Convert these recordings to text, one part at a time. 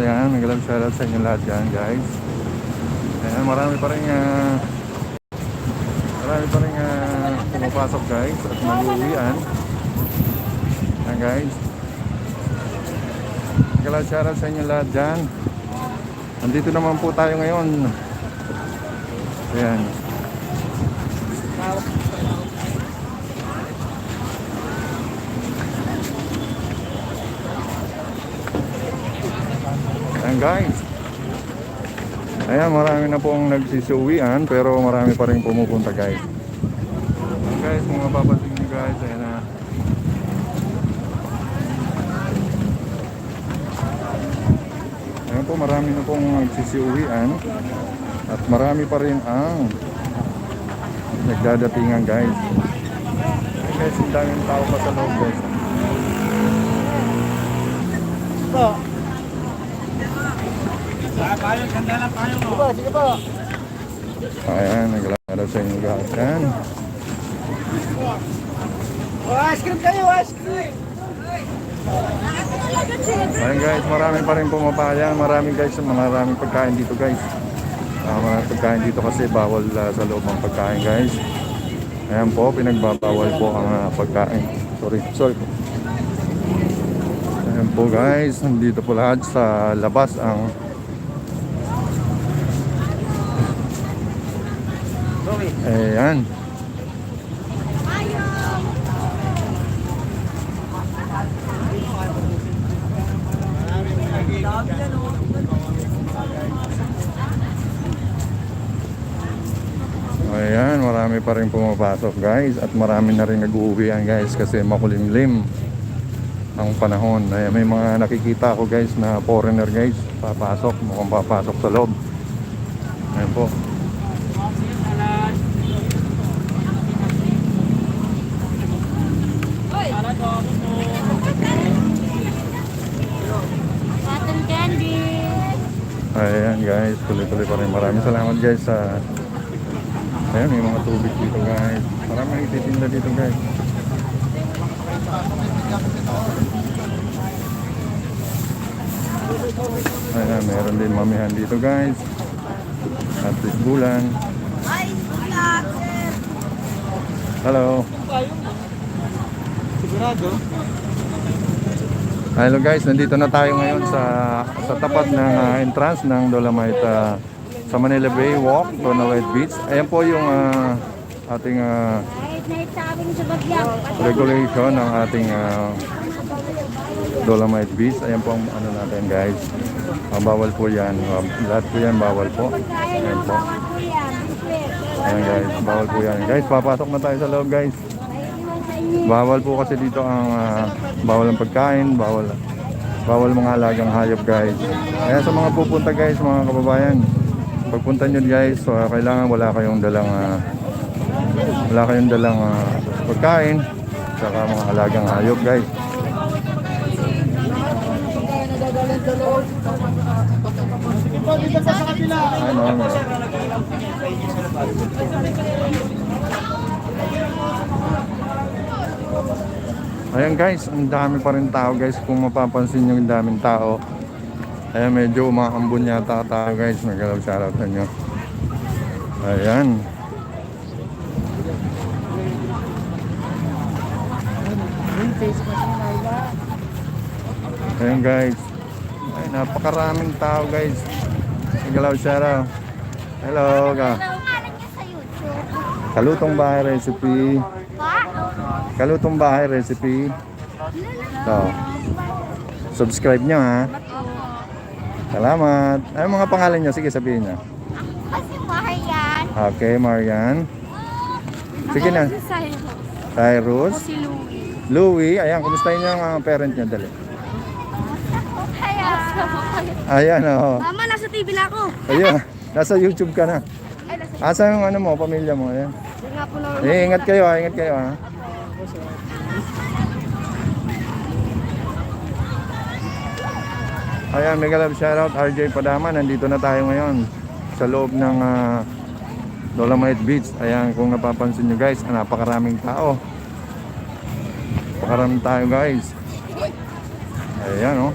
Ayan, nag-love shoutout sa inyo lahat dyan guys. Ayan, marami pa rin pumapasok guys at mag-uwian. Ayan guys, nag-love shoutout sa inyo lahat dyan. Nandito naman po tayo ngayon. Ayan. Ayan guys. Ayan, marami na pong nagsisuwian pero marami pa rin pumupunta guys. Ayan guys, kung mapapansin nyo guys, ayan na. Ayan po, marami na pong nagsisuwian at marami pa rin ang nagdadatingan guys. Ayan guys, ang daming tao pa sa loob guys. Po. Ganda lang tayo mo. Sige po. Ayan, naglalaro sa inyo lahat yan. Ice cream kayo, ice cream. Ayan guys, marami pa rin pumapaya. Maraming pagkain dito guys. Maraming pagkain dito kasi bawal sa loob ng pagkain guys. Ayan po, pinagbabawal po ang pagkain. Sorry po. Ayan po guys, nandito po lahat sa labas ang ayan. Ayan, marami pa rin pumapasok guys at marami na rin nag-uuwian guys kasi makulimlim ang panahon. Ayan, may mga nakikita ako guys na foreigner guys mukhang papasok sa loob. Ayan po. Cotton candy. Ayan guys, tuloy-tuloy pa rin. Maraming salamat guys sa ayan, may mga tubig dito guys. Maraming nagtitinda dito guys. Ayan, meron din mamihan dito guys. At bulan. Hello. Sigurado. Hello guys, nandito na tayo ngayon sa tapat ng entrance ng Dolomite sa Manila Bay Walk, Dolomite Beach. Ayan po yung ating regulation ng ating Dolomite Beach. Ayan po ang ano natin guys. Bawal po yan. Lahat po yan bawal po. Ayan po. Ayan guys, bawal po yan. Guys, papasok na tayo sa loob guys. Bawal po kasi dito ang bawal ang pagkain, bawal mga alagang hayop guys. Kaya sa mga pupunta guys, mga kababayan, pagpunta nyo guys, kailangan wala kayong dalang pagkain saka mga alagang hayop guys. Dito sa kabila. Ano? Ayan guys, ang dami pa rin tao guys. Kung mapapansin nyo, ang daming tao. Ayan, medyo umaambon yata tayo guys. Nag-love shoutout sa inyo. Ayan. Ayan guys. Ay, napakaraming tao guys. Nag-love shoutout. Hello ka. Kalutong Bahay Recipe. Kalutong Bahay Recipe. So, subscribe nyo ha. Salamat. Ano mga pangalan nyo? Sige, sabihin nyo. Kasi Marian. Okay, Marian. Sige na. Cyrus. Si Louie. Louie. Ayan, kumustahin nyo ang parent nyo? Dali. Kaya. Ayan, oh. Mama, nasa TV na ako. Ayan, nasa YouTube ka na. Ay, nasa Asa yung ano mo, pamilya mo? Ayan. Yun nga po na. Ingat kayo ha, ingat kayo ha. Ayan, mega love shoutout RJ Padama. Nandito na tayo ngayon sa loob ng Dolomite Beach. Ayan, kung napapansin nyo guys, napakaraming tao. Napakaraming tayo guys. Ayan oh.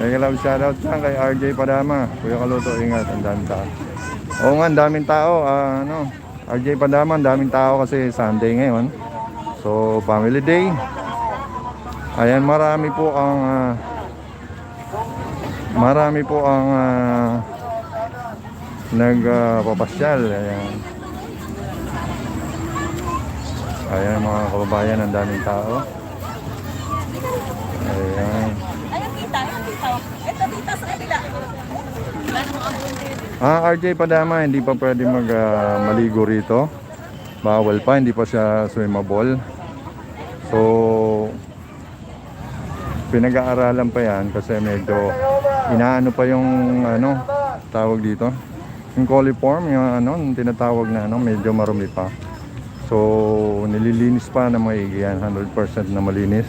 Mega love shoutout dyan kay RJ Padama. Kuya Kaluto, ingat. Ang daming tao. Oo nga, ang daming tao. RJ Padama, ang daming tao kasi Sunday ngayon. So, family day. Ayan, marami po ang nagpapasyal. Ayan mga kababayan, ang daming tao. Ayan. Ayun, tita. Ito, tita, sa kabila. RJ Padama, hindi pa pwede maligo rito. Bawal pa, hindi pa siya swimmable. So, pinag-aaralan pa yan kasi medyo inaano pa yung tawag dito. Yung coliform, yung tinatawag na medyo marumi pa. So, nililinis pa na maigi yan, 100% na malinis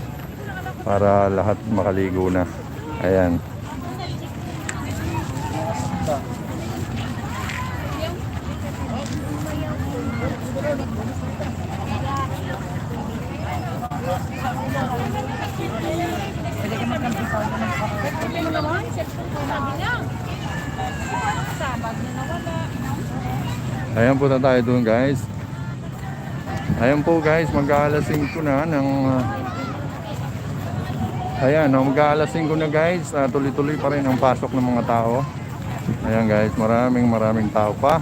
para lahat makaligo na. Ayan. Ayan po na tayo doon guys. Ayan po guys, mag-aalas 5 na ng ayan, mag-aalas 5 na guys. Tuloy-tuloy pa rin ang pasok ng mga tao. Ayan guys, maraming tao pa.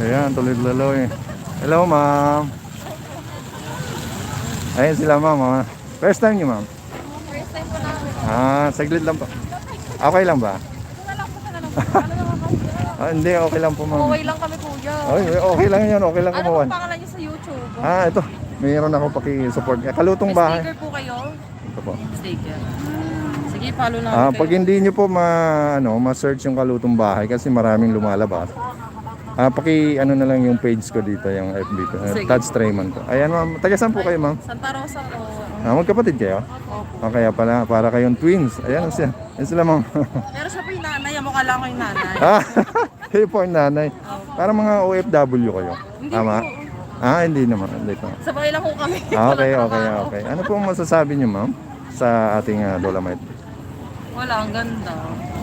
Ayan, tuloy-tuloy. Hello ma'am. Ayan sila ma'am. First time niyo ma'am? First time ko namin. Saglit lang po. Okay lang ba? Hindi, okay lang po ma'am. Okay lang kami, kuya. Ay, okay lang yan, okay lang Ano kumuha. pong pangalan niyo sa YouTube? Ito. Mayroon ako paki-support. Kalutong May bahay. sticker po kayo? Ito po. Sticker. Sige, follow namin Pag hindi nyo po ma-search yung Kalutong Bahay kasi maraming lumalabas. Na lang yung page ko dito, yung FB ko. Sige. Tad Strayman ko. Ayan ma'am. Taga saan po kayo ma'am? Santa Rosa po. Magkapatid kayo? Opo. Kaya pala, para kayong twins. Ayan siya. Ayan sila ma'am. Pero siya po yung nanay. Mukha lang ko yung nanay. Kayo po ang nanay. Para mga OFW kayo. Hindi Tama? po. Hindi naman. Hindi po. Sabay lang po kami. Okay. Ano po ang masasabi nyo ma'am sa ating Dolomite? Wala, ang ganda.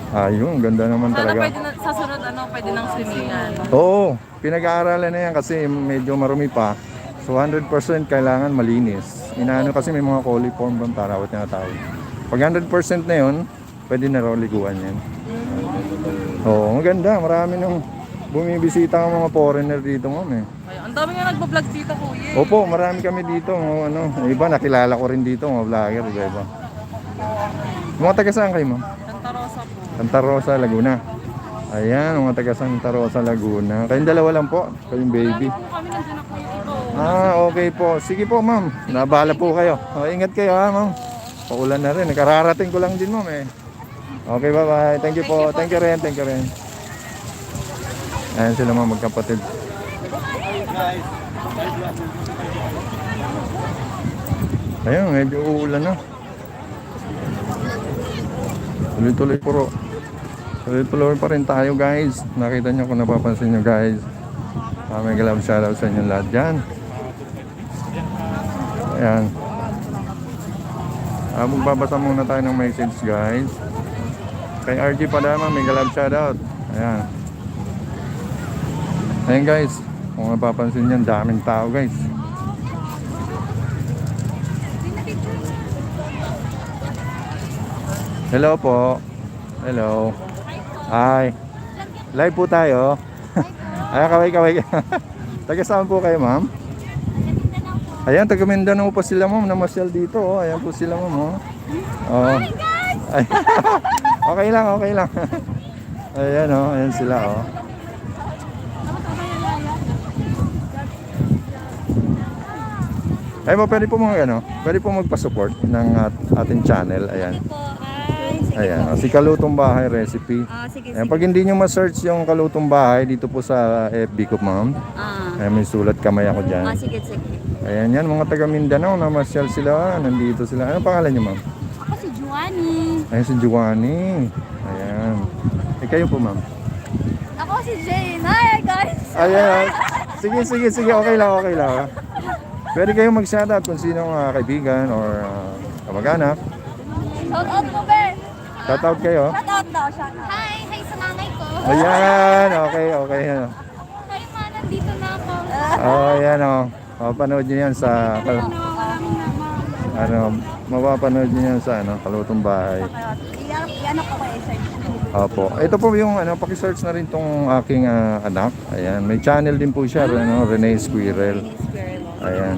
Ayun, ganda naman Sana talaga. pwede sa sunod pwede nang swimmingan. Oo, pinag-aaralan na yan kasi medyo marumi pa. So 100% kailangan malinis. Inaano kasi may mga coliform bang tarawat na tawag. Pag 100% na yun, pwede na raw liguan yan. Oo, maganda. Marami nang bumibisita ng mga foreigner dito ma'am eh. Kaya, ang dami nga nagbablog dito, kuya. Opo, marami kami dito. Yung iba nakilala ko rin dito, mga vlogger, iba. Mga taga saan kayo ma'am? Santa Rosa po. Santa Rosa, Laguna. Ayan, mga taga Santa Rosa, Laguna. Kayong dalawa lang po, kayong baby. Wala po kami, nandiyan na po yung iba. Okay po. Sige po ma'am, nabahala po kayo. Ingat kayo ma'am. Paulan na rin, nakararating ko lang din ma'am eh. Okay, bye-bye. Thank you po. Thank you rin. Ayan sila mga magkapatid. Ayun, medyo uulan na. Tuloy-tuloy po. Tuloy-tuloy pa rin tayo guys. Nakita nyo kung napapansin nyo guys. May galab shoutout sa inyo lahat dyan. Ayan. Magbabasa muna tayo ng message guys. Kay RG Padama, may galab shoutout. Ayan. Ayan guys. Kung napapansin nyo, daming tao guys. Hello po. Hello. Hi. Live po tayo. Kaway. Taga saan po kayo, ma'am? Ayan, taga Mindanao po sila, ma'am. Namasyal dito, oh. Ayan po sila, ma'am, oh. Ay. Okay lang. Ayan, oh. Ayan sila, oh. Ay, pwede po magpa-support ng ating channel. Ayan. Ayan, si Kalutong Bahay Recipe. Sige. Ayan, pag hindi nyo ma-search yung Kalutong Bahay dito po sa FB ko ma'am. Ayan, may sulat kamay ako dyan. Sige. Ayan yan, mga taga Mindanao, namasyal sila, nandito sila. Ano pangalan nyo ma'am? Ako si Juani. Ayan, si Juani. Ayan. Kayo po ma'am? Ako si Jane. Hi guys. Ayan. Sige, okay lang. Pwede kayong mag-shoutout kung sino kaibigan or Kamag-anak. Shout out mo, be. Shout out kayo. Shout out daw, shout out. Hi sa nanay ko. Ayan, okay, okay. Hi, ma, nandito na ako. Oh, ayan oh. Mapapanood nyo yan sa, mapapanood nyo yan sa Kalutong Bahay. Iano ko kayo, sir? Opo. Ito po yung paki-search na rin tong aking anak. Ayan, may channel din po siya, Rene Squirrel. Ayan.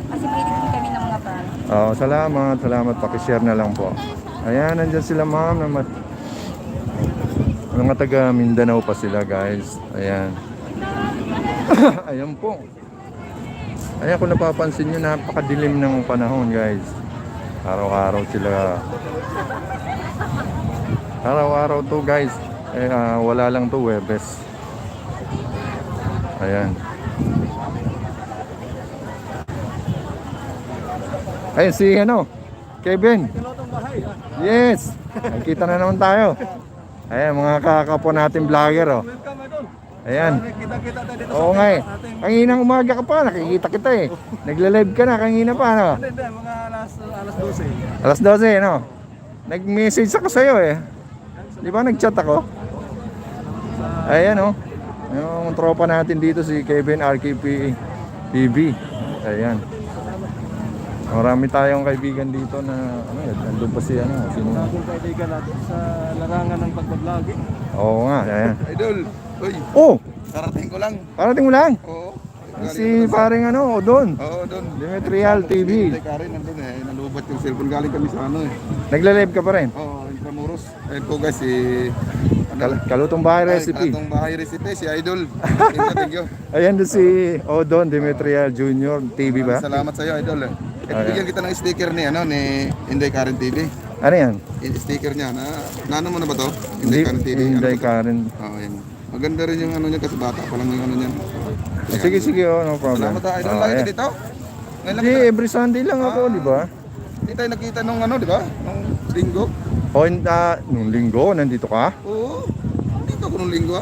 Kasi mahilig din kami ng mga parang. Oh, salamat, salamat. Paki-share na lang po. Ayan, nandyan sila ma'am. Mga taga Mindanao pa sila guys. Ayan. Ayan po. Ayan, kung napapansin nyo, napakadilim ng panahon guys. Araw-araw sila. Araw-araw to guys. Wala lang to Webes. Ayan. Ayun si Kevin. Yes. Nakita na naman tayo. Ayan, mga kakapwa natin vlogger oh. Ayan. Kita-kita tayo dito. Oo nga eh. Kanginang umaga ka pa, nakikita kita eh. Nagla-live ka na, kanina pa ano? Hindi, mga alas 12. Alas 12 no? Nag-message ako sa'yo eh. Di ba nag-chat ako? Ayan oh. Yung tropa natin dito si Kevin RKP TV. Ayan. Marami tayong kaibigan dito na nandun pa si sino? Bagong kaibigan natin sa larangan ng pagbabloging. Oo nga, ayan. Idol, uy, Oh! karating ko lang. Parating mo lang. Oo. Si paring Odon. Oo, doon. Demetrial TV. Hindi ka rin nandun eh. Nalubat yung cellphone. Galing kami sa Nagla-live ka pa rin. Oo, Intramuros. Ayun po guys, si... Kalutong Bahay Recipe. Katong bahay recipe, si Idol. Thank you. Ayan doon si Odon Demetrial Jr. TV ba? Salamat sa iyo, Idol. Ayan. Bigyan kita ng sticker ni Inday Karen TV. Ano yan? Yung sticker niya na mo na ba to? Inday Karen TV. Hindi Ano ba to? Karen. Oo, yan. Maganda rin yung niya kasi bata pa lang yung niya. Sige, sige, no problem. Salamat ha, Idol. Oh, Lagi ka ayan. dito. Ngayon lang Hindi, kita. every Sunday lang ako, di ba? Hindi tayo nakita nung di ba? Nung linggo. O, nung linggo, nandito ka? Oo. Dito ako nung linggo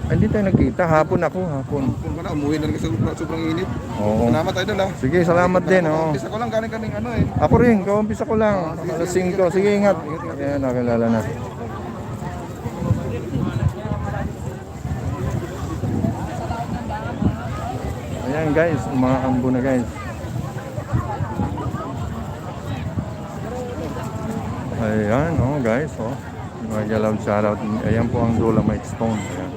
Hindi tayo nagkita. Hapon ako, hapon. Kung ka na, umuwi na rin kasi sobrang init. Oo. Salamat Idol ha. Sige, salamat din. Oh. Umpisa ko lang galing kaming eh. Ako rin, kaumpisa ko lang. Alas 5. Sige, ingat. Ayan, nakilala na. Ayan guys, umaambo na guys. Ayan, oh guys, oh. Mega love shoutout. Ayan po ang Dolomite Stone. Ayan.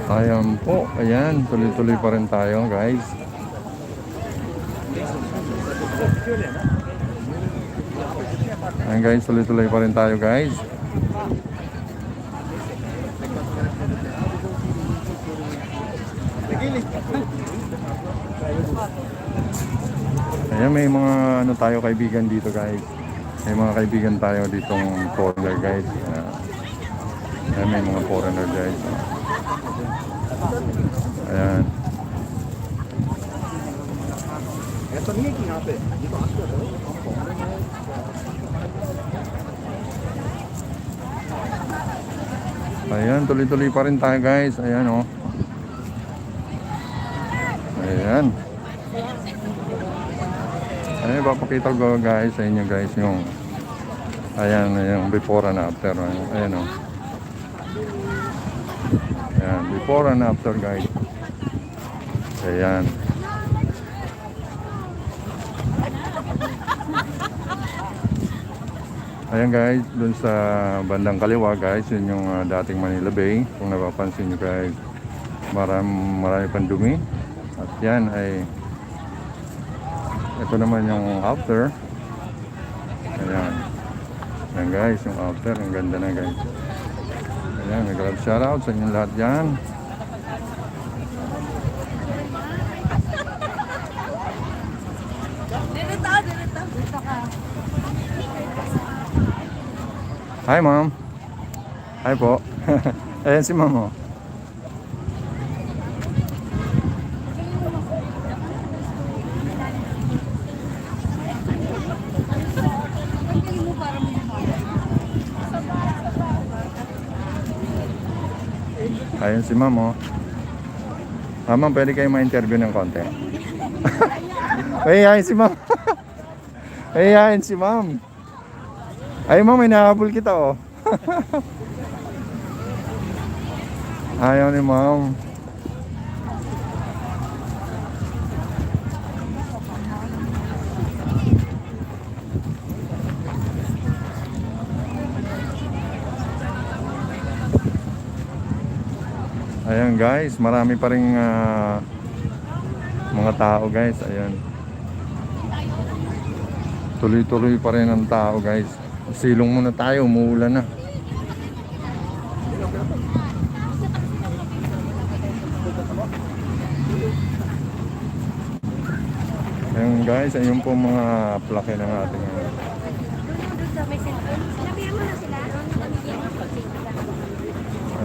Ayan po, ayan, tuloy-tuloy pa rin tayo guys. Ayan guys, tuloy-tuloy pa rin tayo guys. Ayan, may mga tayo kaibigan dito guys. May mga kaibigan tayo ditong foreigner guys. Ayan, may mga foreigner guys. Ayan. Ayan, tuloy-tuloy pa rin tayo guys. Ayan oh. Ayan. Ayan, papakita ko guys sa inyo guys yung yung before and after. Ayan oh. Ayan, before and after guys. Ayan. Ayan guys, dun sa bandang kaliwa guys, yun yung dating Manila Bay. Kung napapansin nyo guys, marami pang dumi. At yan ay, ito naman yung after. Ayan. Ayan guys, yung after, ang ganda na guys. Ayan, nag-love shoutout sa inyo lahat yan. Dito ka. Hi ma'am. Hi po. Ayan si ma'am oh. Pagkain mo para mo yung Ayan si ma'am oh. Ma'am, pwede kayo ma-interview ng konti. Mahihayin si ma'am. Mahihayin si ma'am. Ay ma'am, may nahabol kita oh. Ayaw ni ma'am. Ayan guys, marami pa rin mga tao guys. Ayan. Tuloy-tuloy pa rin ang tao guys. Silong muna tayo, umuulan na. Ayan guys, ayun po mga plake ng ating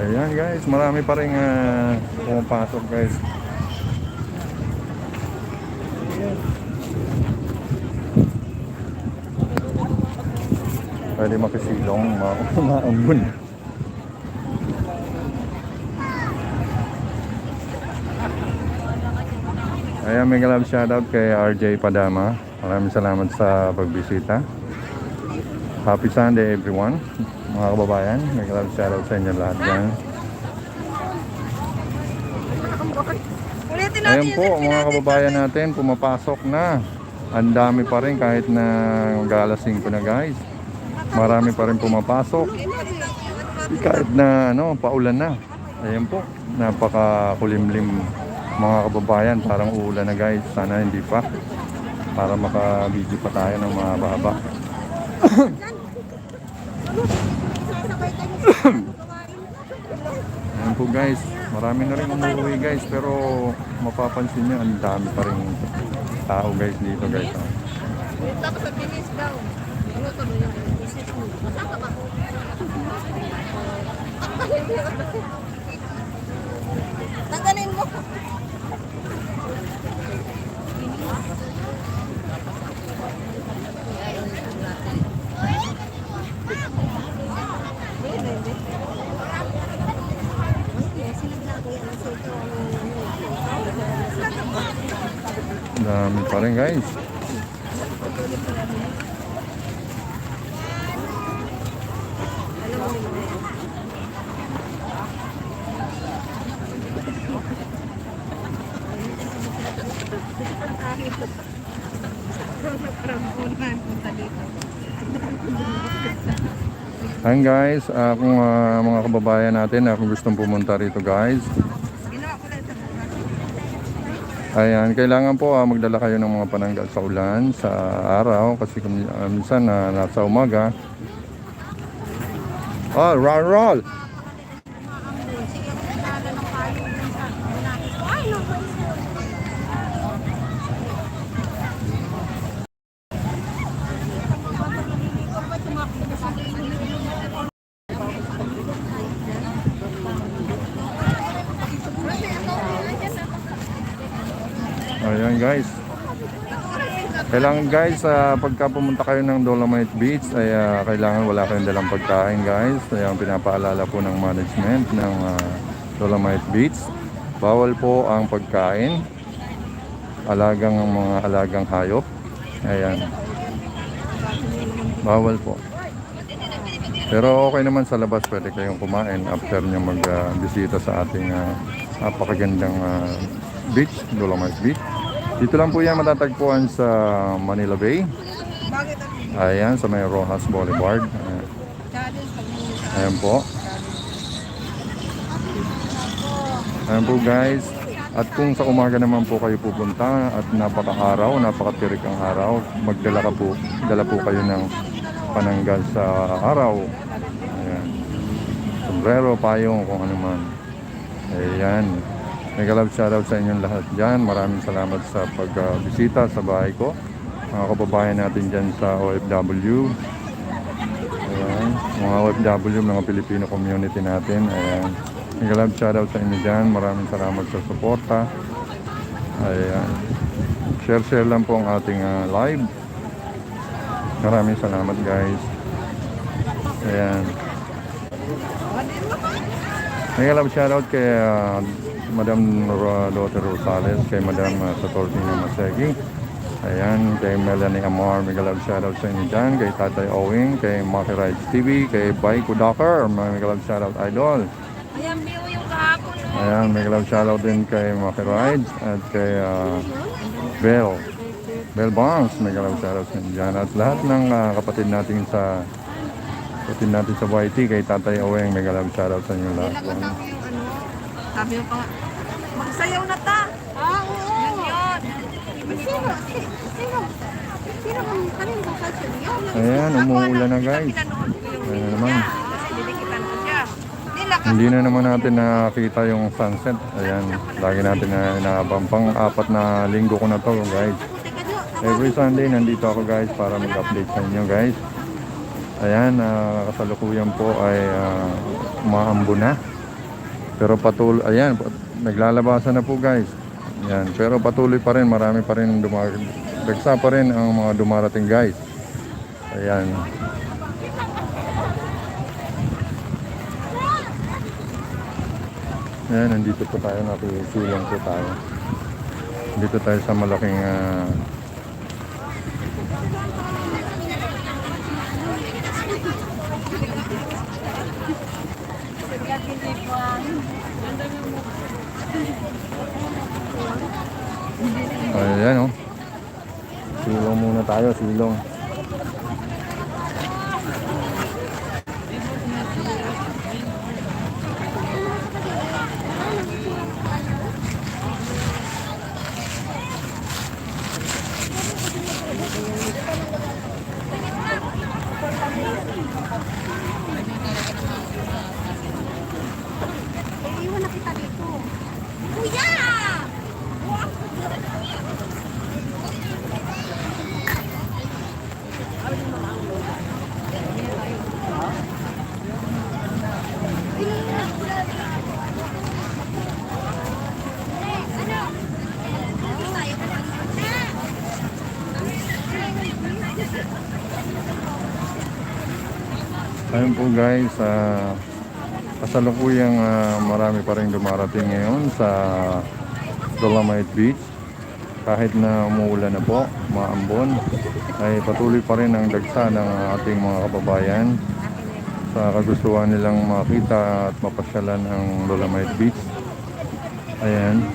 ayan guys, marami pa rin pumapasok guys. Pwede makisilong, maambun. Ayan, mega love shoutout kay RJ Padama. Maraming salamat sa pagbisita. Happy Sunday everyone, mga kababayan. Mega love shoutout sa inyo lahat dyan. Ayan po mga kababayan natin, pumapasok na. Ang dami pa rin kahit na galas 5 na guys. Marami pa rin pumapasok. Kahit na paulan na. Ayan po, napakakulimlim mga kababayan. Parang uulan na guys. Sana hindi pa. Para maka-video pa tayo ng mahaba-haba. Ayan po guys. Marami na rin umuwi guys. Pero mapapansin nyo, ang dami pa rin tao guys dito guys. Tapos sa bilis daw. Ano to mo yung business mo? Masama ba? Tanggalin mo. Dami pa rin guys. Ayan guys, kung mga kababayan natin kung gustong pumunta rito guys, ayan, kailangan po magdala kayo ng mga pananggal sa ulan sa araw kasi minsan nasa umaga. Roll roll! Ayan guys. Kailangan guys, pagka pumunta kayo ng Dolomite Beach ay kailangan wala kayong dalang pagkain guys. Ayan, pinapaalala po ng management ng Dolomite Beach. Bawal po ang pagkain. Mga alagang hayop. Ayan. Bawal po. Pero okay naman sa labas, pwede kayong kumain after nyo mag-bisita sa ating napakagandang beach, Dolomite Beach. Dito lang po yan matatagpuan sa Manila Bay. Ayan, sa may Rojas Boulevard. Ayan po. Ayan po guys. At kung sa umaga naman po kayo pupunta at napaka-araw, napakatirik ang araw, dala po kayo ng pananggal sa araw. Ayan. Sombrero, payong, kung ano man. Ayan. Mega love shoutout sa inyong lahat dyan. Maraming salamat sa pagbisita sa bahay ko. Mga kababayan natin dyan sa OFW. Ayan. Mga OFW, mga Pilipino community natin. Ayan. Mega love shoutout sa inyo dyan. Maraming salamat sa suporta. Ayan. Share lang po ang ating live. Maraming salamat guys. Ayan. Mega love shoutout kay Madam Lotte Rosales, kay Madam Satortina Masegi, Ayan, kay Melanie Amar, mega love shoutout sa inyo dyan. Kay Tatay Owing, kay Maki Rides TV, kay Bay Kudakar, mega love shoutout idol. Ayan, Bio yung kahapon. No? Ayan, mega love shoutout din kay Maki Rides at kay Bell Bongs, mega love shoutout sa inyo dyan. At lahat ng kapatid natin sa YT, kay Tatay Owing, mega love shoutout sa inyo lahat. Nilagyan namin yung ano. Sabi mo pa, magsayaw na ta. Oo. Yun yun. Sino? Sino kang kanina kang culture niyo? Ayan, umuulan na guys. Pinanood ko yung Ayan video naman. niya. Kasi dinikitan ko siya. Nilagyan. Hindi na naman natin nakita yung sunset. Ayan, lagi natin na inaabang. Pang-apat na linggo ko na to guys. Every Sunday nandito ako guys para mag-update sa inyo guys. Ayan, kasalukuyan po ay umaambo na. Pero patuloy, ayan, naglalabasan na po guys. Ayan, pero patuloy pa rin, marami pa rin dagsa pa rin ang mga dumarating guys. Ayan. Ayan, nandito po tayo, nakisulong po tayo. Dito tayo sa malaking ayan oh. Silong muna tayo, silong. Iwan na kita dito. Kuya! Ayun po guys, kasalukuyang marami pa rin dumarating ngayon sa Dolomite Beach. Kahit na umuulan na po, maambon, ay patuloy pa rin ang dagsa ng ating mga kababayan sa kagustuhan nilang makita at mapasyalan ang Dolomite Beach. Ayan.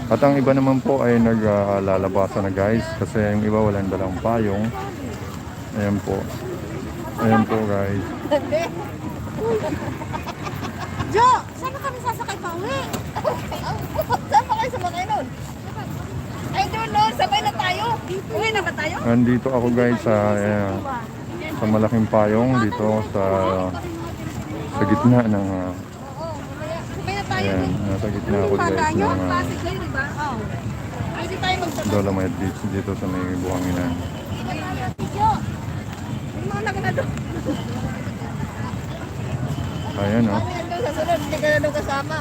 At ang iba naman po ay naglalabasan na guys kasi yung iba walang dalang payong. Ayan po. Ayan po guys. Jo, saan na kami sasakay pa uwi? Saan pa kayo sumakay nun? Ay, doon no, sabay na tayo. Uwi na ba tayo? Nandito ako guys sa malaking payong dito sa gitna ng Oo, sabay na tayo. ayan, nasa gitna ako guys ng Pasig kayo, di ba? Oo. Pwede tayo magsabay. Dolomite Beach dito sa may Buhanginan. Yung mga anak na doon. Ayan oh. Kami doon sa sunod, hindi ka na doon kasama.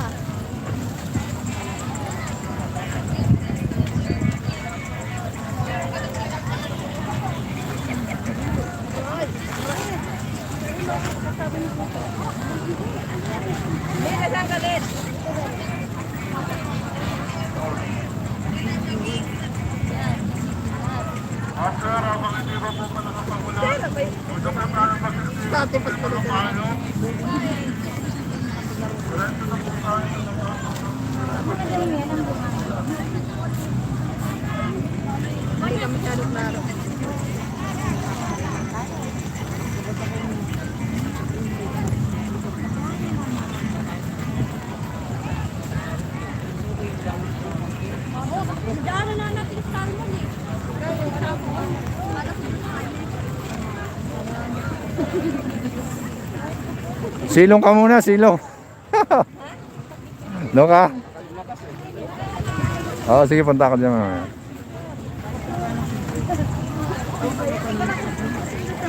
Hindi, nasaan ka din? Dati pa pala. Hindi ka masyadong klaro. Daanan na natin sa Salmon eh. Silong ka muna, silong. Doon ka? Oo, sige, punta ka dyan mamaya.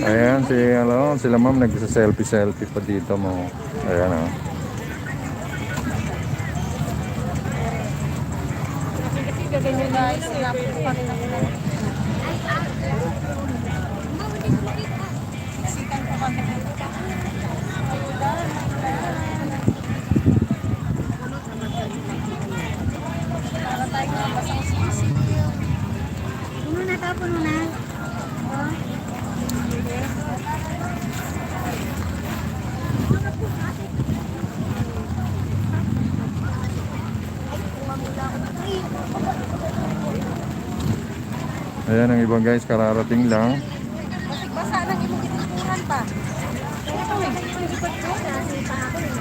Ayan, sila ma'am nagsa-selfie pa dito mo. Ayan oh. Kasi gaganyan na sinapos pa rin ako na. Sikan pa kami. Para tayo nga basang sisig. Tapon mo na. Oh. Ayan ang ibang guys, kararating lang. Basa ng imong itipuran pa. Kaya kung nag-iipot ko, nasa pa ako eh.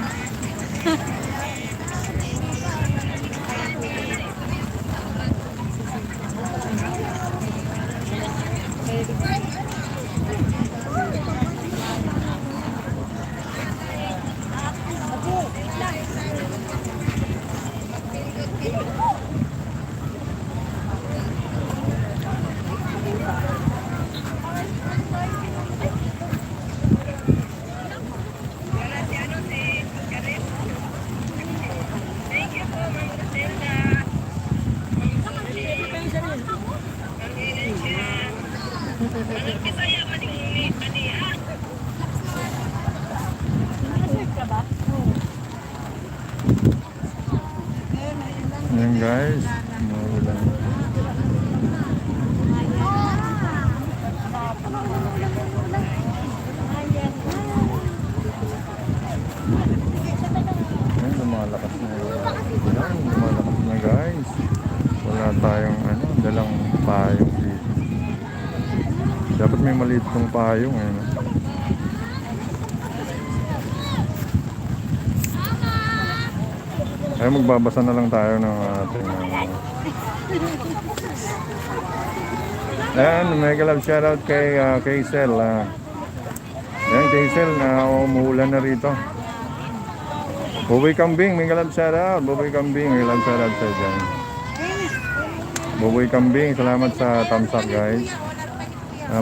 Ayan guys, maulan. Ayan, lumalakas na ulan. Lumalakas na guys. Wala tayong dalang payong dito. Dapat may maliit tong payong eh. No? Ay, magbabasa na lang tayo ng ating Ayan, mega love shoutout kay Sel. Ayan, kay Sel na umuulan na rito. Buboy Kambing, mega love shoutout. Buboy Kambing, mega love shoutout sa dyan. Buboy Kambing, salamat sa thumbs up guys.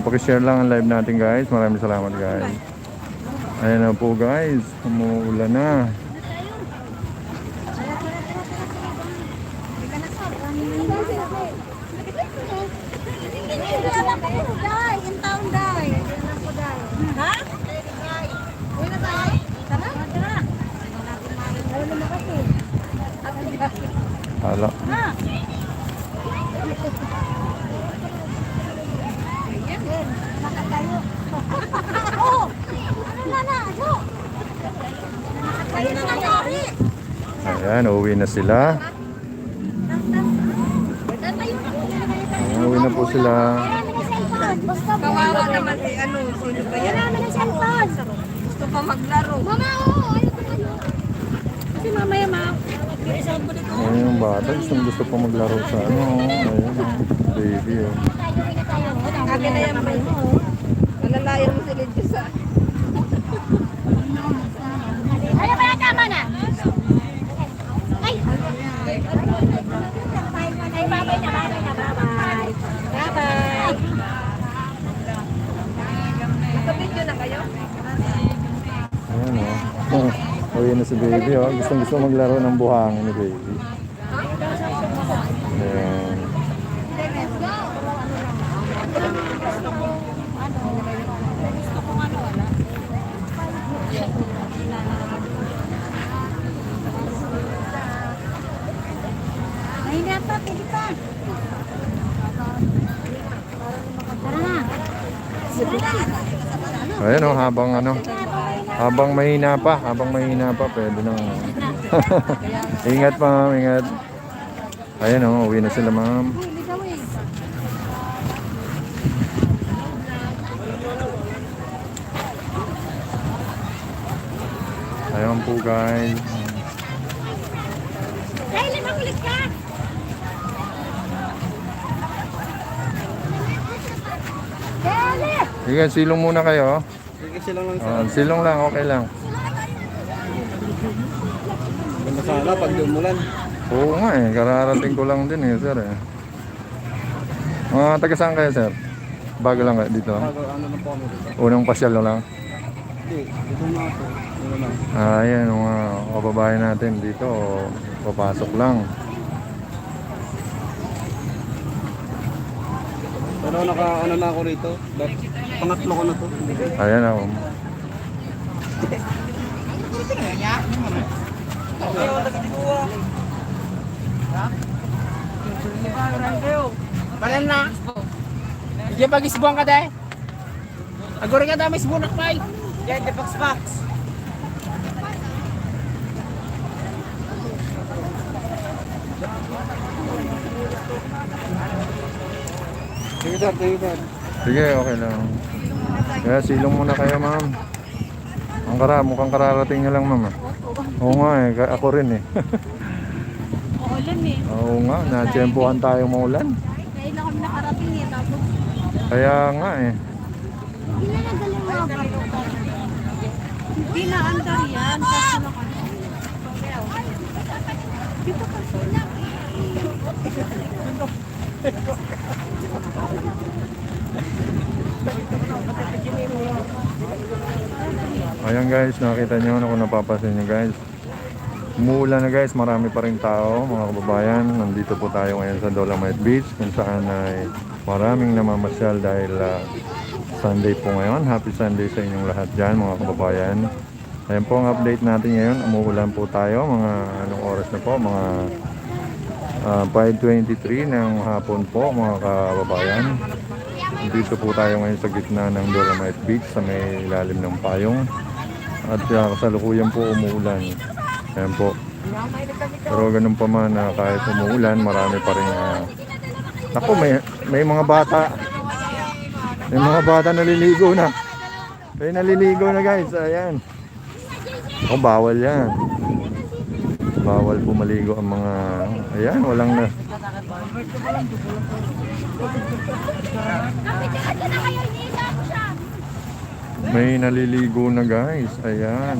Pakishare lang ang live natin guys. Maraming salamat guys. Ayan na po guys, umuulan na. Hala. Ayan, uuwi na sila. Uuwi na po sila. Kawawa naman si sino ba yan? Gusto pa maglaro. Mama, oo. Kasi mamaya, ma. Ayan yung bata, gusto pa maglaro sa Ayan, baby oh. Akin na yan, may malalayan mo sila dyan sa... Ano ba yan? Tama na. Ay! Ay, babay na, babay na, babay. Babay. Nakabidyo na kayo? Ayan oh. Uwi na si baby oh. Gusto maglaro ng buhangin ni baby. Ayan. Mahina pa, pili pa. Tara na. Ayan oh, habang mahina pa, pwede nang ingat pa ma'am, ingat. Ayan oh, uwi na sila ma'am. Ayan po guys. Dahil makulit ka. Dali. Sige, silong muna kayo. Sige sila lang sa... Silong lang, okay lang. Ganda sana pag umulan. Oo nga eh, kararating ko lang din eh, sir eh. Taga saan kayo sir? Bago lang kayo dito? Bago na po kami dito. Unang pasyal na lang? Hindi, dito na ako. Ano lang. Ayan, mga kababayan natin dito, papasok lang. Pero na ako rito. Pangatlo ko na to. Ayan ako. Diyan pag-isbuang ka dahil. Agora ka dami isbunak pa eh. Yan, the box. Sige sir, thank you sir. Sige, okay lang. Kaya silong muna kayo, ma'am. Mukhang kararating nyo lang, ma'am. Ah. Oo nga eh, ako rin eh. Uulan eh. Oo nga, natsyempohan tayo maulan. Kaya lang kami nakarating eh. Tapos, Kaya nga eh. Hindi na nagaling mga bata. hindi na andar yan. Kasi na kami. Ayan guys, nakita nyo na kung napapasin nyo guys. Umuulan na guys, marami pa rin tao mga kababayan. Nandito po tayo ngayon sa Dolomite Beach kung saan ay maraming namamasyal dahil Sunday po ngayon. Happy Sunday sa inyong lahat dyan mga kababayan. Ayan po ang update natin ngayon. Umuulan po tayo, mga anong oras na po, mga 5:23 ng hapon po mga kababayan. Dito po tayo ngayon sa gitna ng Dolomite Beach sa may ilalim ng payong. At kasalukuyan po umuulan. Ayan po. Pero ganun pa man na kahit umuulan, marami pa rin ako, may mga bata. May mga bata naliligo na. May naliligo na guys. Ayan. Ako, bawal yan. Bawal po maligo ang mga... Ayan, walang na... May naliligo na guys. Ayan.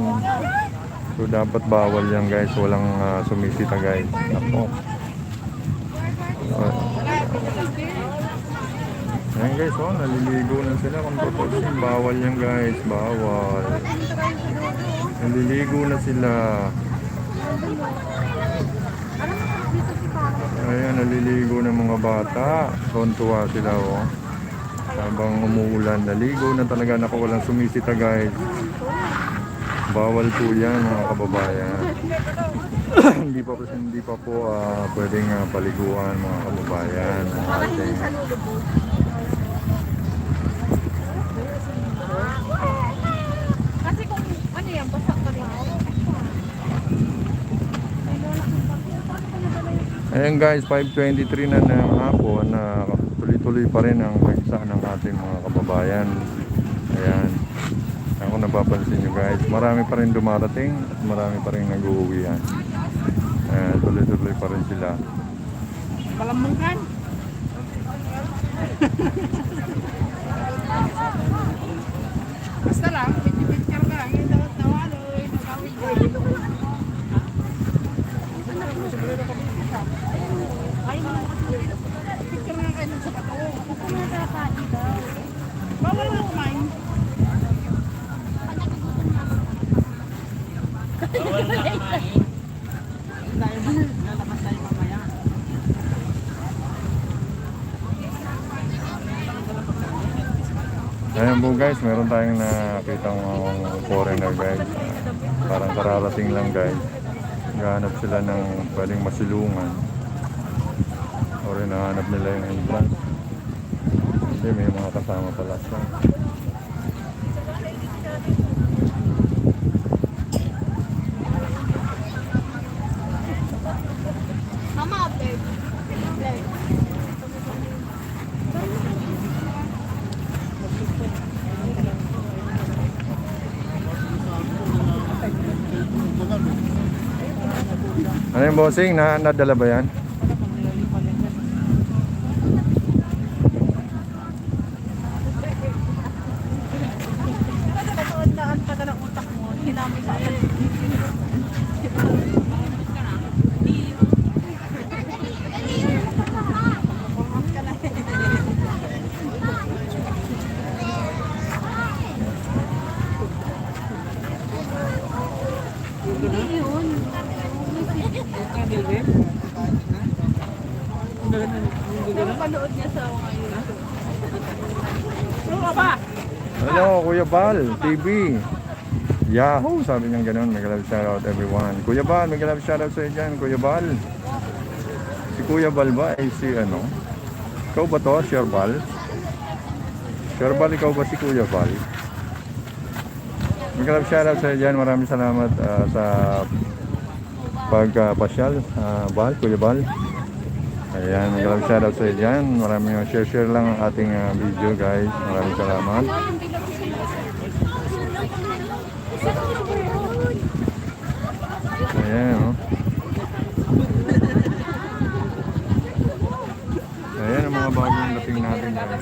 So dapat bawal yan guys. Walang sumisita guys. Ako. Ayan guys, oh, naliligo na sila. Kung tutusin, bawal yan guys. Bawal. Naliligo na sila. Ayan, naliligo ng mga bata. Tuwa sila, oh. Habang umuulan, naligo na talaga. Naku, walang sumisita guys. Bawal po yan mga kababayan. hindi pa po pwedeng paliguan mga kababayan. kasi kung ano yan, basak ka rin. Ayan guys, 5:23 na ng hapon na tuloy-tuloy pa rin ang pagsa ng ating mga kababayan. Ayan. Ako napapansin nyo guys, marami pa rin dumarating at marami pa rin nag-uuwihan. Ayan, tuloy-tuloy pa rin sila. Palamungkan. Basta lang, picture ka lang. Yung dapat nawalo, yung nakawin ko. Ay, picture nga kayo sa pato. Gusto mo na kakain daw. Bawal mo kumain. Ayan po guys, meron tayong nakitang foreigner guys. Parang kararating lang guys. Gahanap sila ng pwedeng masilungan. O rin nahanap nila yung entrance. Kasi may mga kasama pala siya. Mama, babe. Babe. Ano yung bossing? Nadala ba yan? Natandaan pa ng utak mo. Hinamay sa akin. Panood niya sa ngayon. Ano ka ba? Hello, Kuya Bal, TV. Yahoo! Sabi niya gano'n, mag-love shoutout everyone. Kuya Bal, mag-love shoutout sa iyo dyan, Kuya Bal. Si Kuya Bal ba ay si ano? Ikaw ba to, Sir Bal? Sir Bal, ikaw ba si Kuya Bal? Mga shoutout sa dyan. Maraming salamat sa pagpasyal. Bal, Kuya Bal. Ayan, mga shoutout sa dyan. Maraming share lang ang ating video guys. Maraming salamat. Ayan, oh. Ayan ang mga bagong dating natin guys.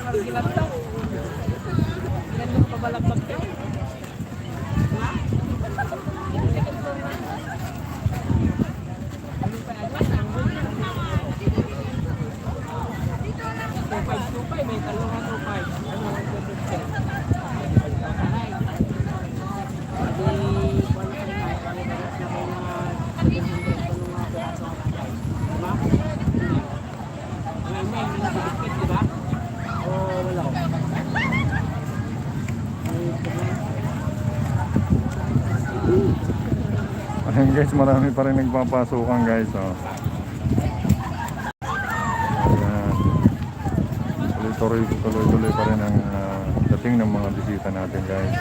Ayan guys, marami pa rin nagpapasukan guys. Oh. Ayan. Tuloy-tuloy pa rin ang dating ng mga bisita natin guys.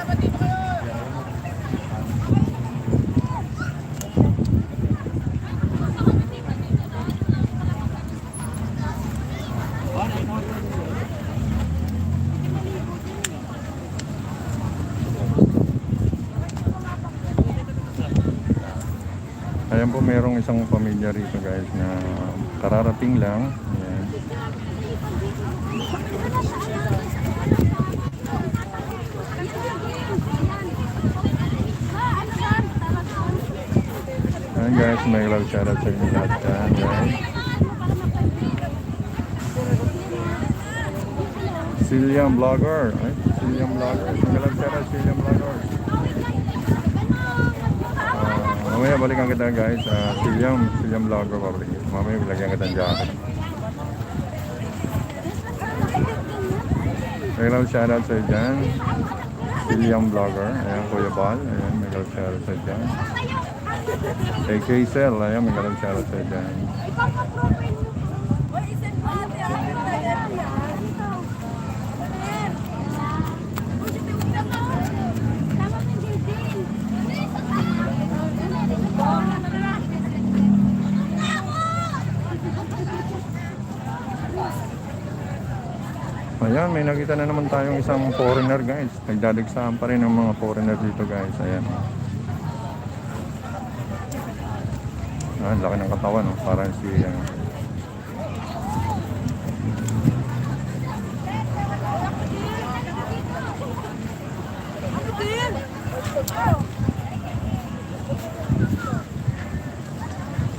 Ayan po, merong isang pamilya rito guys na kararating lang. Ayan. Ayan guys, may love shoutout sa inyo lahat dyan guys. Siliam Vlogger. Ay, Siliam Vlogger. May love shoutout Siliam Vlogger. Mamaya balikan kita guys. Siliam Vlogger babalik. Mamaya bilagyan kita ng jacket. May love shoutout sa dyan. Siliam Vlogger. Ayan, Kuya Bal. Ayan, may love shoutout sa dyan. Kay Kaysel. Ayan, may love shoutout sa dyan. Ayan, may nakita na naman tayong isang foreigner guys. Nagdadagsaan pa rin ng mga foreigner dito guys. Ayan. Ayan, laki ng katawan. Oh. Parang si...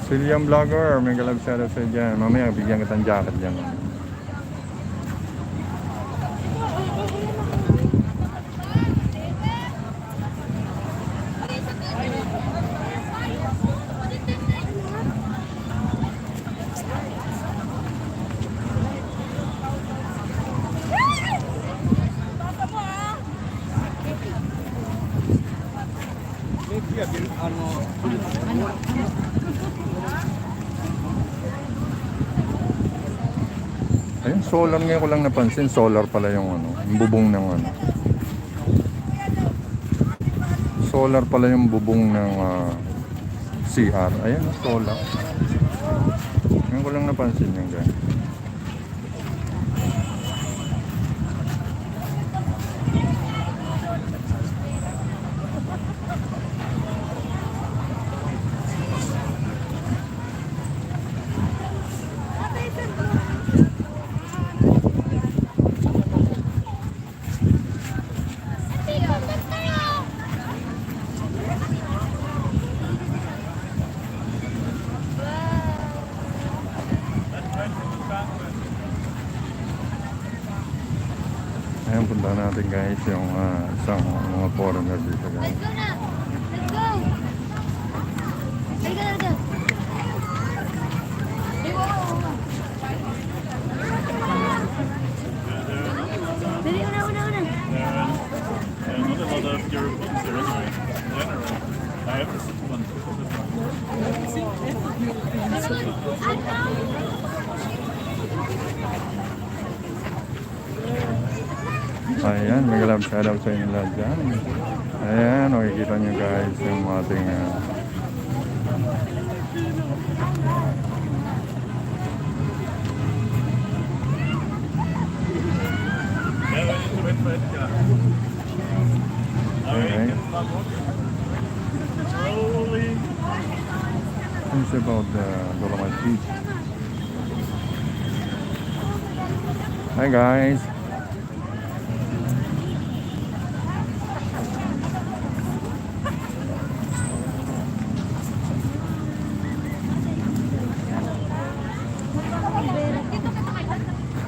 Siliam Vlogger, may galab shoutout sa dyan. Mamaya bigyan kita ng jacket dyan. Ayun, solar ngayon ko lang napansin. Solar pala yung ano, yung bubong ng ano. Solar pala yung bubong ng CR. Ayan, solar. Ngayon ko lang napansin yung ganyan. Ayan, punta natin guys yung isang mga foreigner dito guys. Let's go na! Let's go! Let's go! Dali, una. Not a lot of Europeans there anyway. Generally, I have this one. Ayan, mag-love shoutout sa inyo lahat dyan. Ayan, makikita nyo guys yung ating okay. Things about the Dolomite Beach. Hi guys.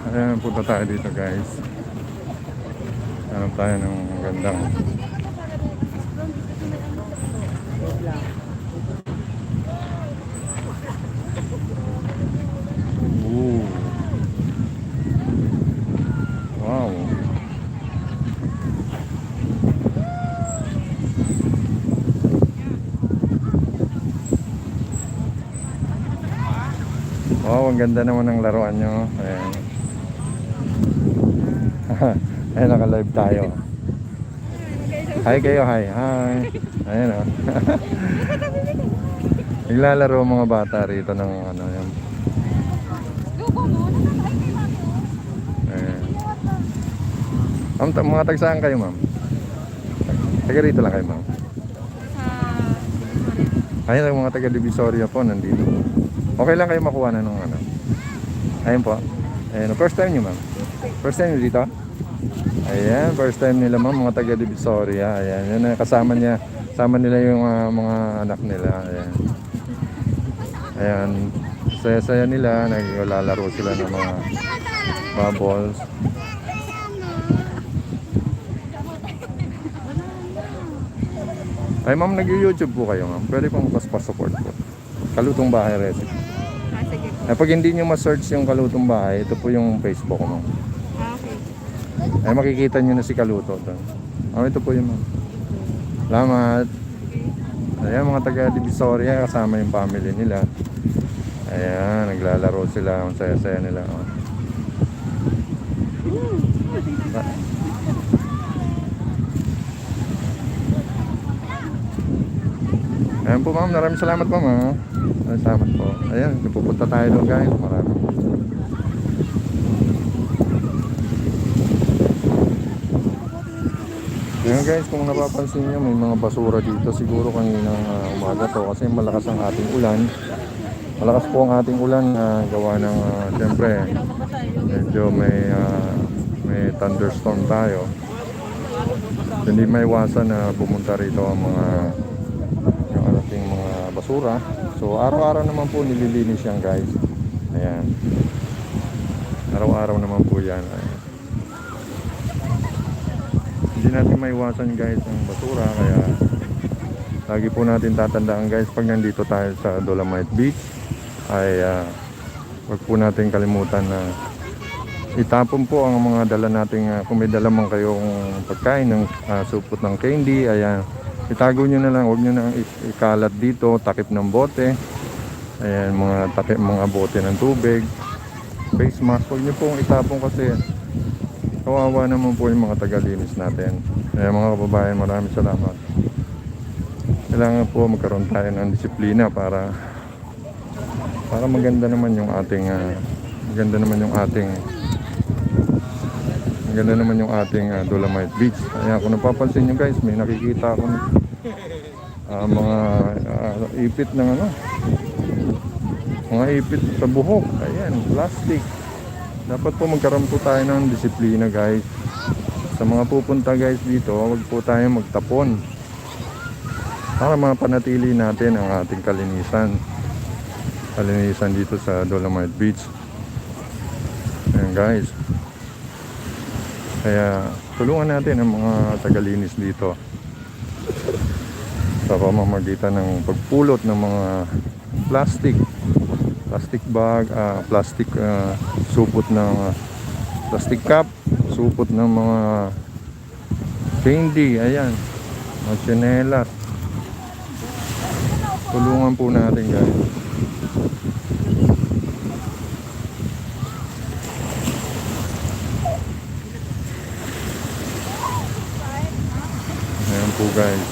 Ayan, punta tayo dito guys. Hanap tayo ng gandang ooh. Wow. Wow, ang ganda naman ng laruan nyo. Ayan. Ayan, naka-live tayo. Hi kayo, hi. Hi. Ayan o. Naglalaro ang mga bata rito ng ano yan. Ayan. Mga tagsaan kayo, ma'am? Taga rito lang kayo, ma'am? Ayun, ang mga taga Divisoria po nandito. Okay lang kayo makuha na nung ano. Ayun po. Ayan, first time nyo, ma'am? First time nyo dito? Ayan, first time nila, ma'am, mga taga Divisoria. Ayan, yun, kasama niya. Kasama nila yung mga anak nila. Ayan. Ayan, saya-saya nila. Naglalaro sila ng mga bubbles. Ay, ma'am, nag-YouTube po kayo, ma'am. Pwede pong support po. Kalutong Bahay Recipe. Sige. Ay, pag hindi nyo ma-search yung Kalutong Bahay, ito po yung Facebook ko, ma'am. Okay. Ay, makikita nyo na si Kaluto doon. Oh, ito po yun, ma'am. Salamat. Ayan, mga taga Divisoria, kasama yung family nila. Ayan, naglalaro sila. Ang saya-saya nila. Oh. Ayan po, ma'am. Maraming salamat po, ma'am. Maraming salamat po. Ayan, pupunta tayo doon, guys. Maraming. Ayan guys, kung napapansin nyo, may mga basura dito. Siguro kaninang umaga to kasi malakas ang ating ulan. Malakas po ang ating ulan gawa ng siyempre medyo may thunderstorm tayo. Hindi maiwasan na pumunta rito ang yung ating mga basura. So araw-araw naman po nililinis yan guys. Ayan. Araw-araw naman po yan. Ayan. Hindi natin maiwasan guys ang basura, kaya lagi po natin tatandaan guys pag nandito tayo sa Dolomite Beach ay wag po natin kalimutan na itapon po ang mga dala nating kung may dala man kayong pagkain ng supot ng candy, ayan, itago nyo na lang, huwag nyo na ikalat dito, takip ng bote, ayan, mga bote ng tubig, face mask, huwag nyo pong itapon kasi kawawa naman po yung mga tagalinis natin. Kaya mga kababayan, maraming salamat. Kailangan po magkaroon tayo ng disiplina para maganda naman yung ating Dolomite Beach. Kaya kung napapansin nyo guys, may nakikita ako mga ipit ng mga ipit sa buhok. Ayan, plastic. Dapat po magkaroon po tayo ng disiplina guys. Sa mga pupunta guys dito, wag po tayo magtapon. Para mapanatili natin ang ating kalinisan. Kalinisan dito sa Dolomite Beach. Ayan guys. Kaya tulungan natin ang mga tagalinis dito. Sa pamamagitan ng pagpulot ng mga plastic bag, plastic supot ng plastic cup, supot ng mga candy, ayan, mga tsinelas. Tulungan po natin guys. po guys.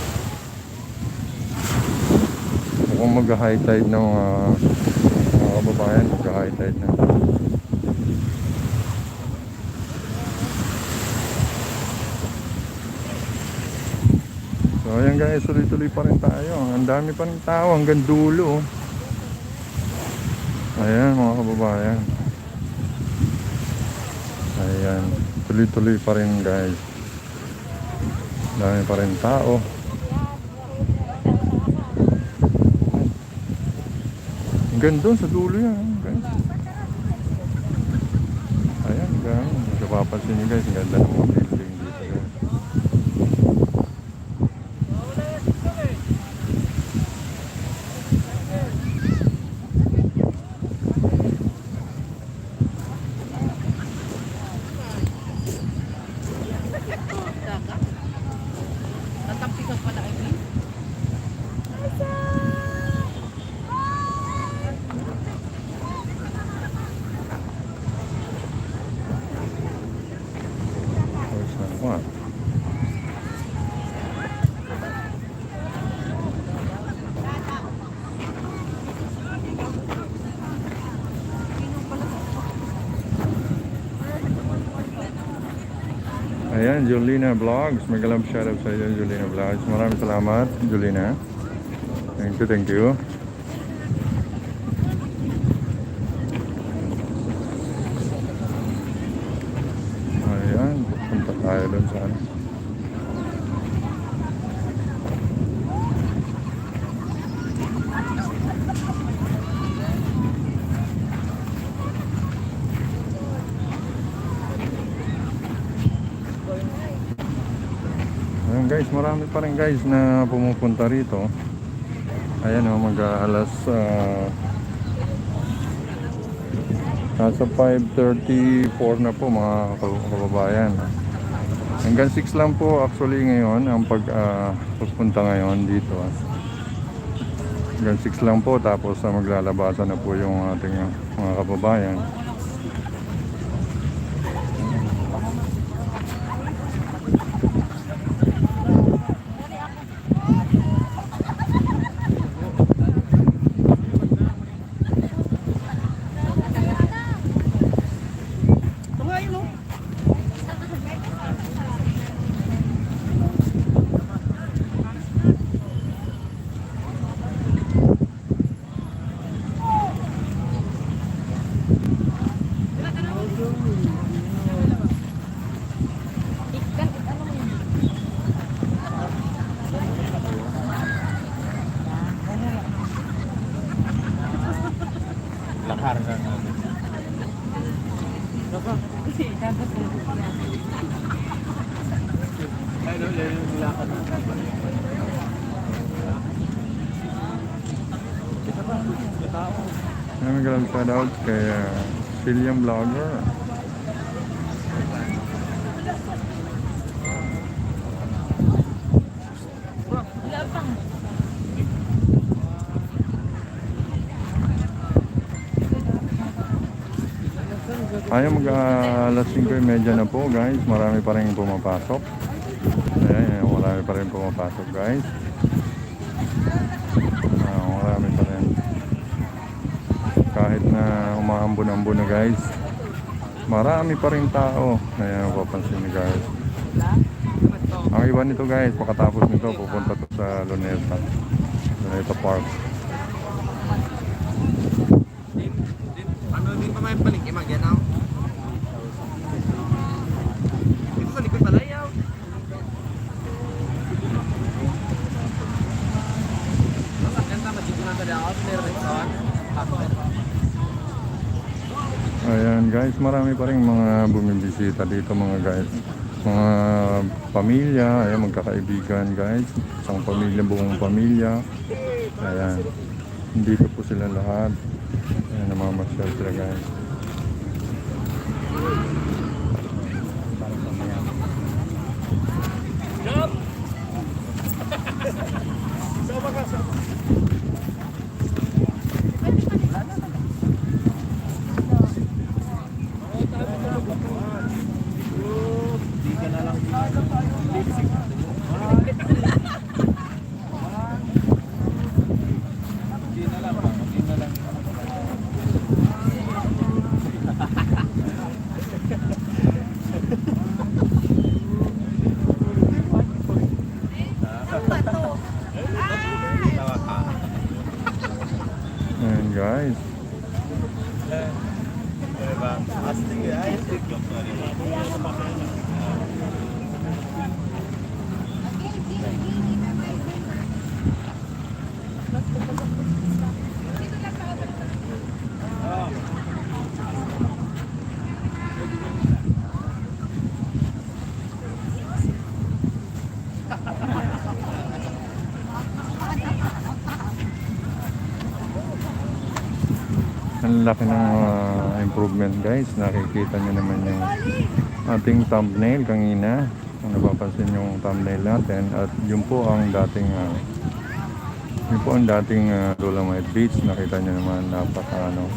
Mukhang mag-high tide ng mga kababayan. Mag-high tide na. So ayan guys, tuloy-tuloy pa rin tayo. Ang dami pa rin tao hanggang dulo. Ayan mga kababayan. Ayan, tuloy-tuloy pa rin guys. Dami pa rin tao. Hanggang doon sa dulo yan guys. Ayan guys, mapapansin nyo guys, ang ganda ng mga building dito guys. Natampikan pala ay. Where's that one? Ayan, Julina Vlogs. Magalang shoutout sa iyo, Julina Vlogs. Maraming salamat, Julina. Thank you, thank you. Ayan, punta tayo doon sa ano. Ayan guys, marami pa rin guys na pumupunta rito. Ayan o, mag-alas nasa 5:34 na po mga kababayan. Hanggang 6 lang po actually ngayon ang pagpunta ngayon dito. Hanggang 6 lang po, tapos maglalabasan na po yung ating mga kababayan. Lakar na natin. Ay, no, yan yung lakad. Magalang shoutout kay William Vlogger. Ayaw mag-alas 5:30 na po guys. Marami pa rin pumapasok. Ayan, marami pa rin pumapasok guys. Marami pa rin. Kahit na umaambon-ambon na guys, marami pa rin tao. Ayan, mapapansin niyo guys. Ang iba nito guys, pagkatapos nito pupunta to sa Luneta Park. Ano din pa may balik imaginaw? Dito sa likod pala yaw. Ganda magiging na ako sa restaurant. Ayan guys, marami pa rin mga bumibisita dito mga guys. Mga pamilya, ayan, magkakaibigan guys. Isang pamilya, buong pamilya. Ayan, dito po sila lahat. Ayan, namamasyal sila guys. Ang laki ng improvement guys. Nakikita nyo naman yung ating thumbnail kanina. Kung napapansin yung thumbnail natin. At yun po ang dating Dolomite Beach. Nakita nyo naman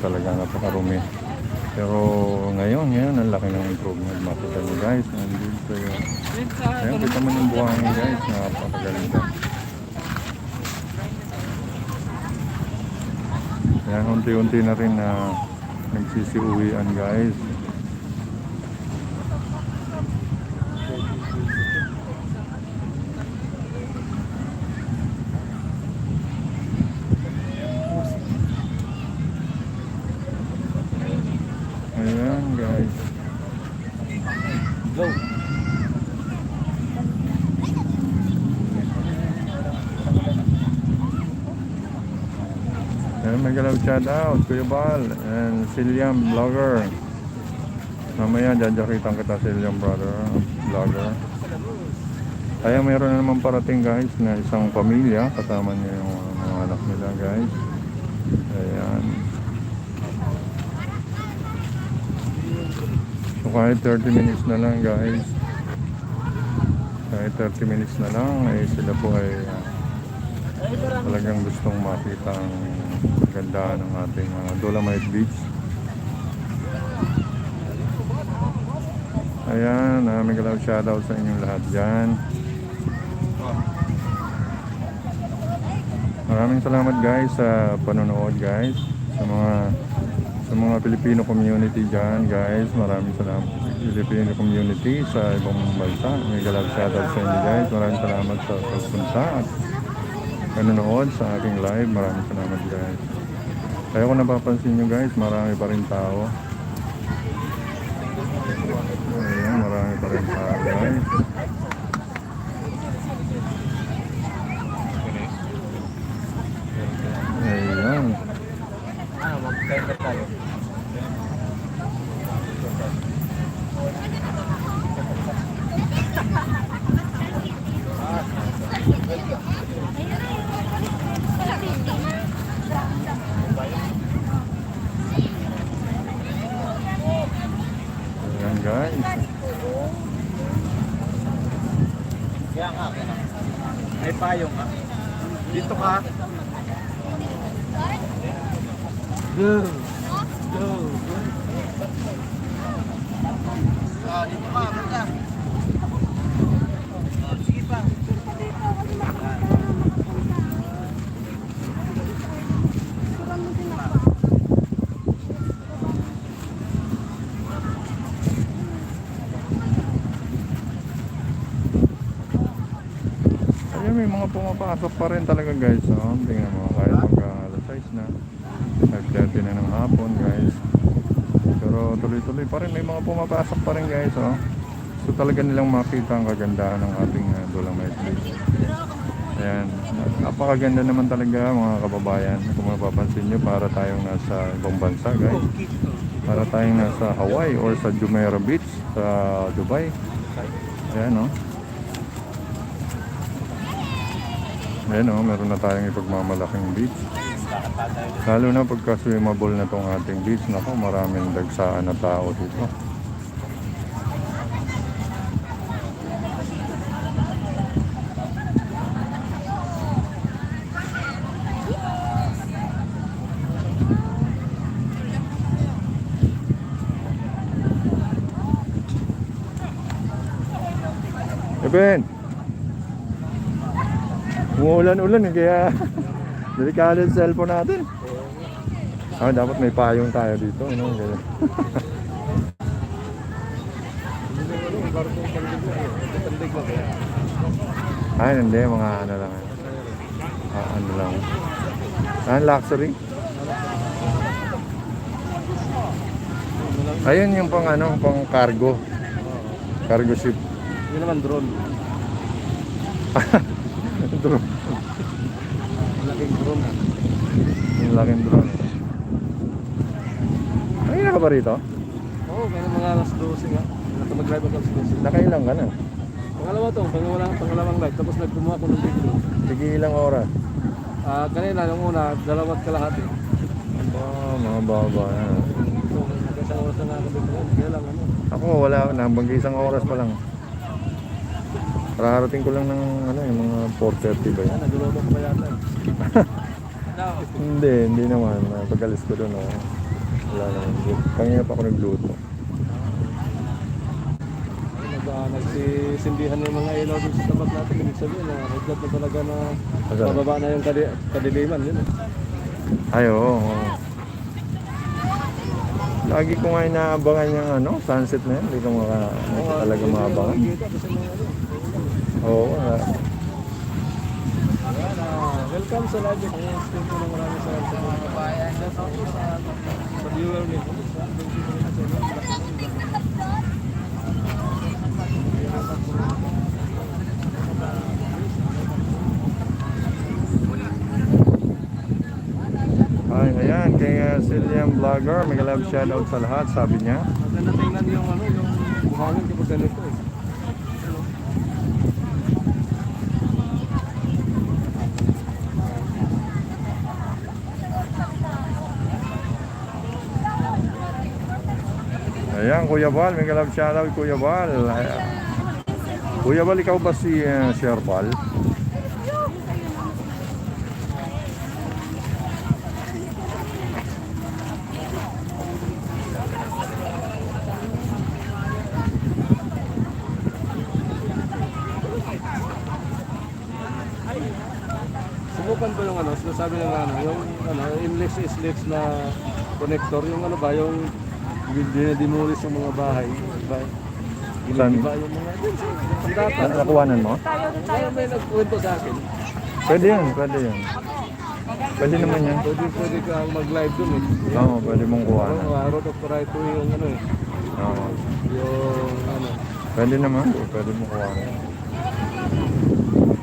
talaga napakarumi. Pero ngayon ang laki ng improvement. Makita nyo guys. Nandito yung ayan, kita mo yung buhangin guys. Napakaganda. Yan, unti-unti na rin na nagsisiuwian guys. Ayan guys. Go. Ayan, magalaw shout out Kuya Bal and Siliam Vlogger. Mamaya jajakitan kita Siliam Vlogger. Kaya mayroon na naman parating guys na isang pamilya. Kasama niya yung mga anak nila guys. Ayan. So kahit 30 minutes na lang guys. Kahit 30 minutes na lang ay sila po ay talagang gustong makita ang ganda ng ating Dolomite Beach. Ayan, magalaw shoutout sa inyong lahat dyan. Maraming salamat guys sa panonood guys. Sa mga Filipino community dyan guys. Maraming salamat sa Filipino community sa ibang bansa. Magalaw shoutout sa inyo guys. Maraming salamat sa pagpunta at panonood sa aking live. Maraming salamat guys. Kaya kung napapansin nyo guys, marami pa rin tao. Ayan, marami pa rin tao guys. Ayan. Magkaya tayo. Ayan guys. Kaya nga. Ay payong ha. Dito ka. Go. Go. Dito ka. Basta. Sige pa. Ayan, may mga pumapasok pa rin talaga guys. Oh. Tingnan mo, kahit alas 6 na. 5:30 na ng hapon guys. Pero tuloy-tuloy pa rin. May mga pumapasok pa rin guys. Oh. So talaga nilang makita ang kagandahan ng ating Dolomite Beach. Ayan. Napakaganda naman talaga mga kababayan. Kung mapapansin nyo, para tayong nasa ibang bansa guys. Para tayong nasa Hawaii or sa Jumeirah Beach sa Dubai. Ayan oh. Ayan o, meron na tayong ipagmamalaking beach. Lalo na pagka swimmable na tong ating beach. Naku, maraming dagsaan na tao dito. Ben! Umuulan-ulan kaya delikado yung cellphone natin. Dapat may payong tayo dito, no? Kaya. Hindi, mga ano lang. Ano lang. Luxury. Ayun yung pang cargo. Cargo ship. Yun naman drone. Drone. Laking drone ha. Yung laking drone. Nakailan ka ba rito? Oo, kaya mga alas 12 nga. Mag-live ako alas 12. Nakailan ka na? Pangalawa to, pangalawang live. Tapos nagtumuha ako ng video. Sige ilang oras? Kanina, nung una, 2 kalahati. Wow, mga babayan. Isang oras na nga kami doon. Kaya lang ano. Ako wala na, bang isang oras pa lang. Kararating ko lang ng ano, yung mga 4:30 ba yan? Nagluloko pa yata. Hindi naman. Pag-alis ko doon, wala naman. Kanina pa ako nagluto. Nagsisindihan yung mga ilaw dun sa tapat natin. Ibig sabihin na higlat na talaga na Asan? mababa na yung kadiliman. Yun. Ay, oo. Lagi ko nga inaabangan yung ano, sunset na yan. Hindi ko talaga maabangan. Oo. Welcome sa live. Thank you ng maraming sa mga kabayan. Sa viewer nito. Ay, ayan, kay Cillian Vlogger, may love shoutout sa lahat, sabi niya. Maganda tingnan yung ano, yung buhangin kapag ganito eh. Ayan, Kuya Bal, may love shoutout, Kuya Bal. Kuya Bal, ikaw ba si Sherbal? Subukan ko yung ano, sinasabi ng ano, yung ano, inlex na connector, yung ano ba, yung dinidemolish yung mga bahay, ba? Saan? Ba yung mga sandata. Nakuhanan mo? Kaya may nagkwento sa akin. Pwede yan, pwede yan. Pwede naman yan. Pwede kang mag-live dun eh. Oo, pwede mong kuhanan. Road of right way yung ano eh. Oo. Yung ano. Pwede naman, pwede mong kuhanan.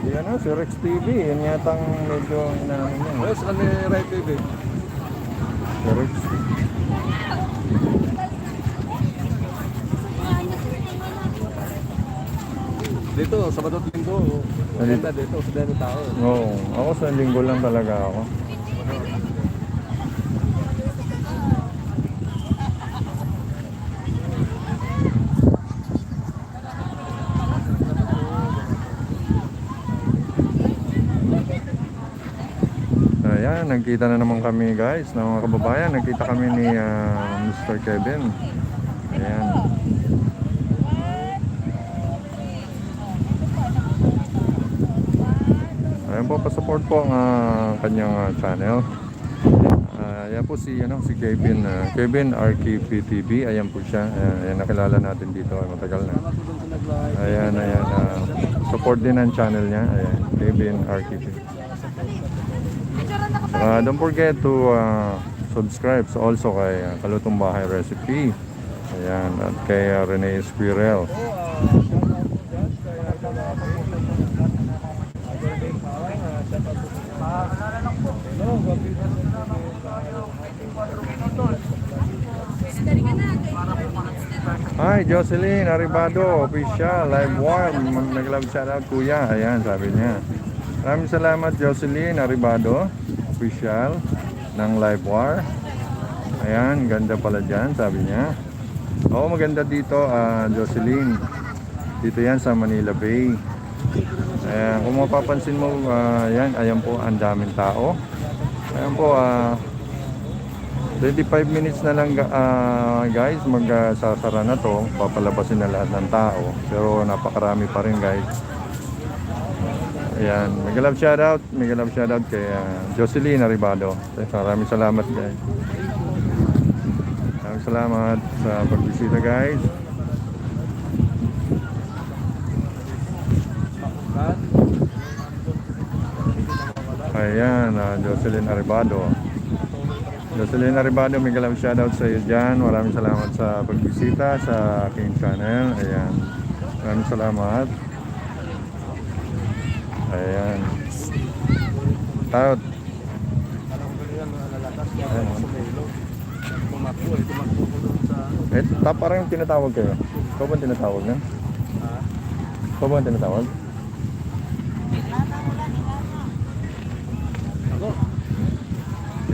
Yan o, si Rex TV, yan yatang medyo inamin yan. Yes, ano yung right way eh. Si Rex. Dito, Sabado at Linggo. Maganda dito, sa dami tao. Oo, ako sa linggo lang talaga ako. Ayan, nagkita na naman kami guys, ng mga kababayan. Nagkita kami ni Mr. Kevin. Ayan. Ayan po, pa-support po ang kanyang channel. Ayan po si Kevin, Kevin RKPTV. Ayan po siya. Ayan, nakilala natin dito, matagal na. Ayan, support din ang channel niya. Ayan, Kevin RKPTV. Don't forget to subscribe also kay Kalutong Bahay Recipe. Ayan, at kay Rene Espirel. Hi, Jocelyn Arribado, official, live war, nag-love shoutout kuya, ayan, sabi niya. Maraming salamat Jocelyn Arribado, official, ng live war. Ayan, ganda pala dyan, sabi niya. Oo, maganda dito, Jocelyn. Dito yan sa Manila Bay. Ayan, kung mapapansin mo, ayan po, ang daming tao. Ayan po, 25 minutes na lang guys, magsasara na to, papalabasin na lahat ng tao, pero napakarami pa rin guys. Ayan, mega love shoutout kay Jocelyn Arribado. Maraming salamat guys. Maraming salamat sa pagbisita guys. Ayan, Jocelyn Arribado. Jocelyn Arribado, mega love shoutout sa iyo dyan. Maraming salamat sa pagbisita sa aking channel. Ayan, maraming salamat. Ayan. Out. Parang yung tinatawag kayo. Ikaw ba ang tinatawag na? Ikaw ba ang tinatawag?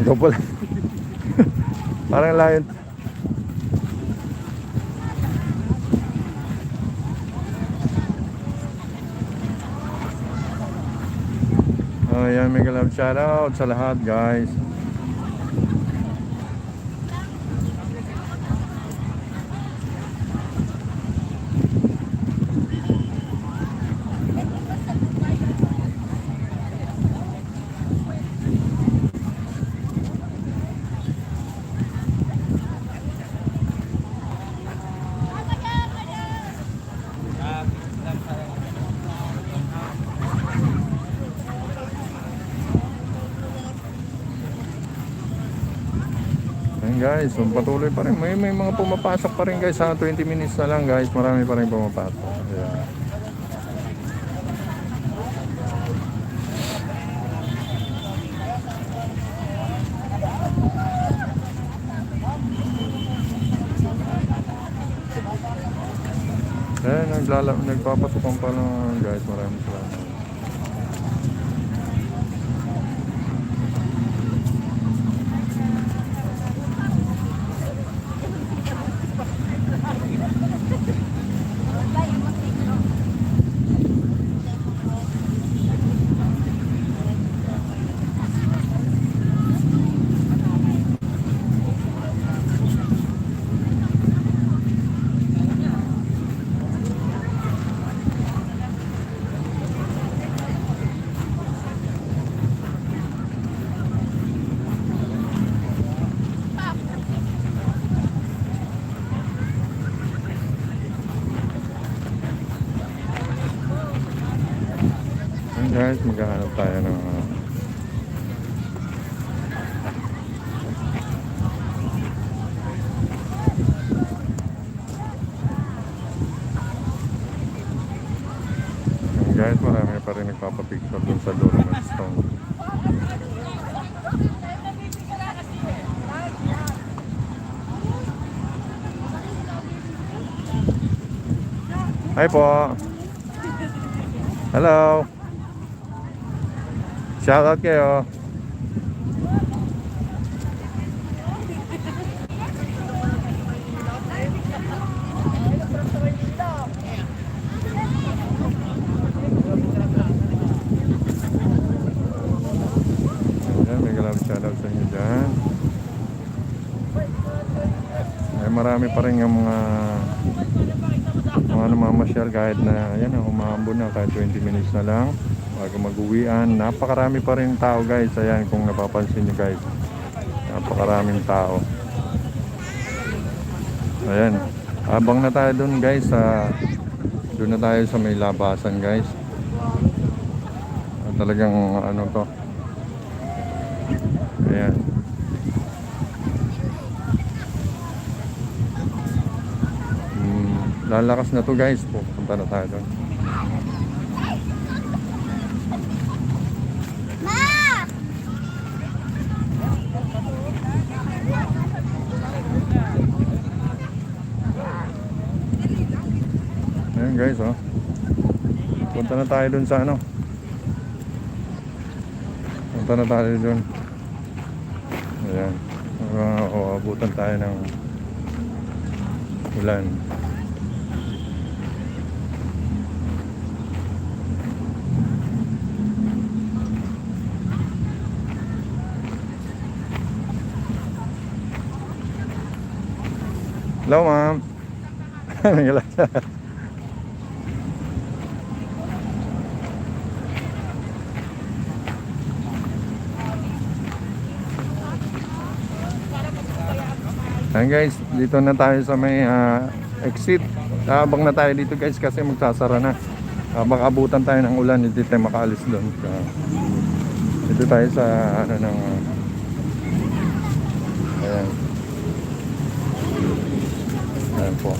Ikaw pala. Parang layon. Oh, yan, mega love shoutout sa lahat, guys. Ayan guys, so patuloy pa rin. May mga pumapasok pa rin guys. Sa 20 minutes na lang guys, marami pa rin pumapasok. Ayan. Ayan, nagpapasukan pa lang guys. Maraming salamat. Guys, maghahanap tayo ng guys, marami pa rin nagpapapicture dun sa Dolomite Stone. Hi po. Hello. Shout out kayo. Ayan, may galang shout out sa inyo dyan. Ay, marami pa rin yung mga namamasyal kahit na yan, humahambon na kahit 20 minutes na lang bago mag-uwian. Napakarami pa rin tao guys. Ayan, kung napapansin nyo guys, napakaraming tao. Ayan, abang na tayo dun guys. Doon na tayo sa may labasan guys. Talagang ano to. Ayan. Lalakas na to guys. Pupunta na tayo doon. Ayan guys, oh. Punta na tayo dun sa ano. Punta na tayo dun. Ayan. Abutan tayo ng ulan. Hello, ma'am. Ayan guys, dito na tayo sa may exit. Abang na tayo dito guys kasi magsasara na. Baka abutan tayo ng ulan, hindi tayo makaalis doon. Dito tayo sa ano ng ayan. Ayan po.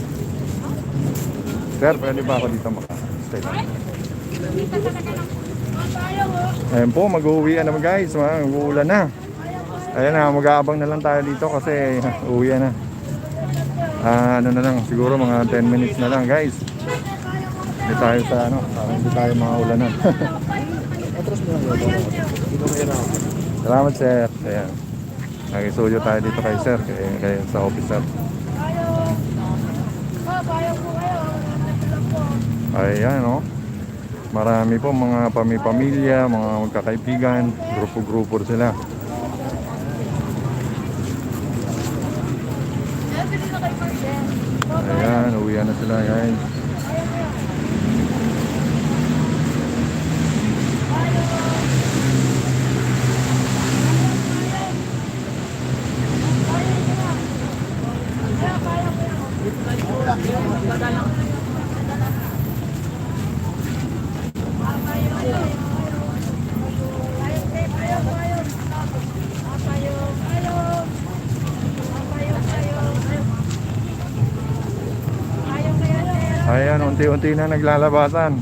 Sir, pwede ba ako dito maka-stay lang? Ayan po, mag-uwian naman guys. Mag-uulan na. Ayan na, mag-aabang na lang tayo dito kasi uwi na. Ano na lang, siguro mga 10 minutes na lang guys. Hindi tayo sa ano, hindi tayo maulanan. Salamat sir. Ayan. Nakisuyo tayo dito kay sir, kay sa officer. Ayan, oh. Marami po mga pamilya, mga magkakaibigan, grupo-grupo sila. Ayan, uwian na sila guys. Ayan, unti-unti na naglalabasan.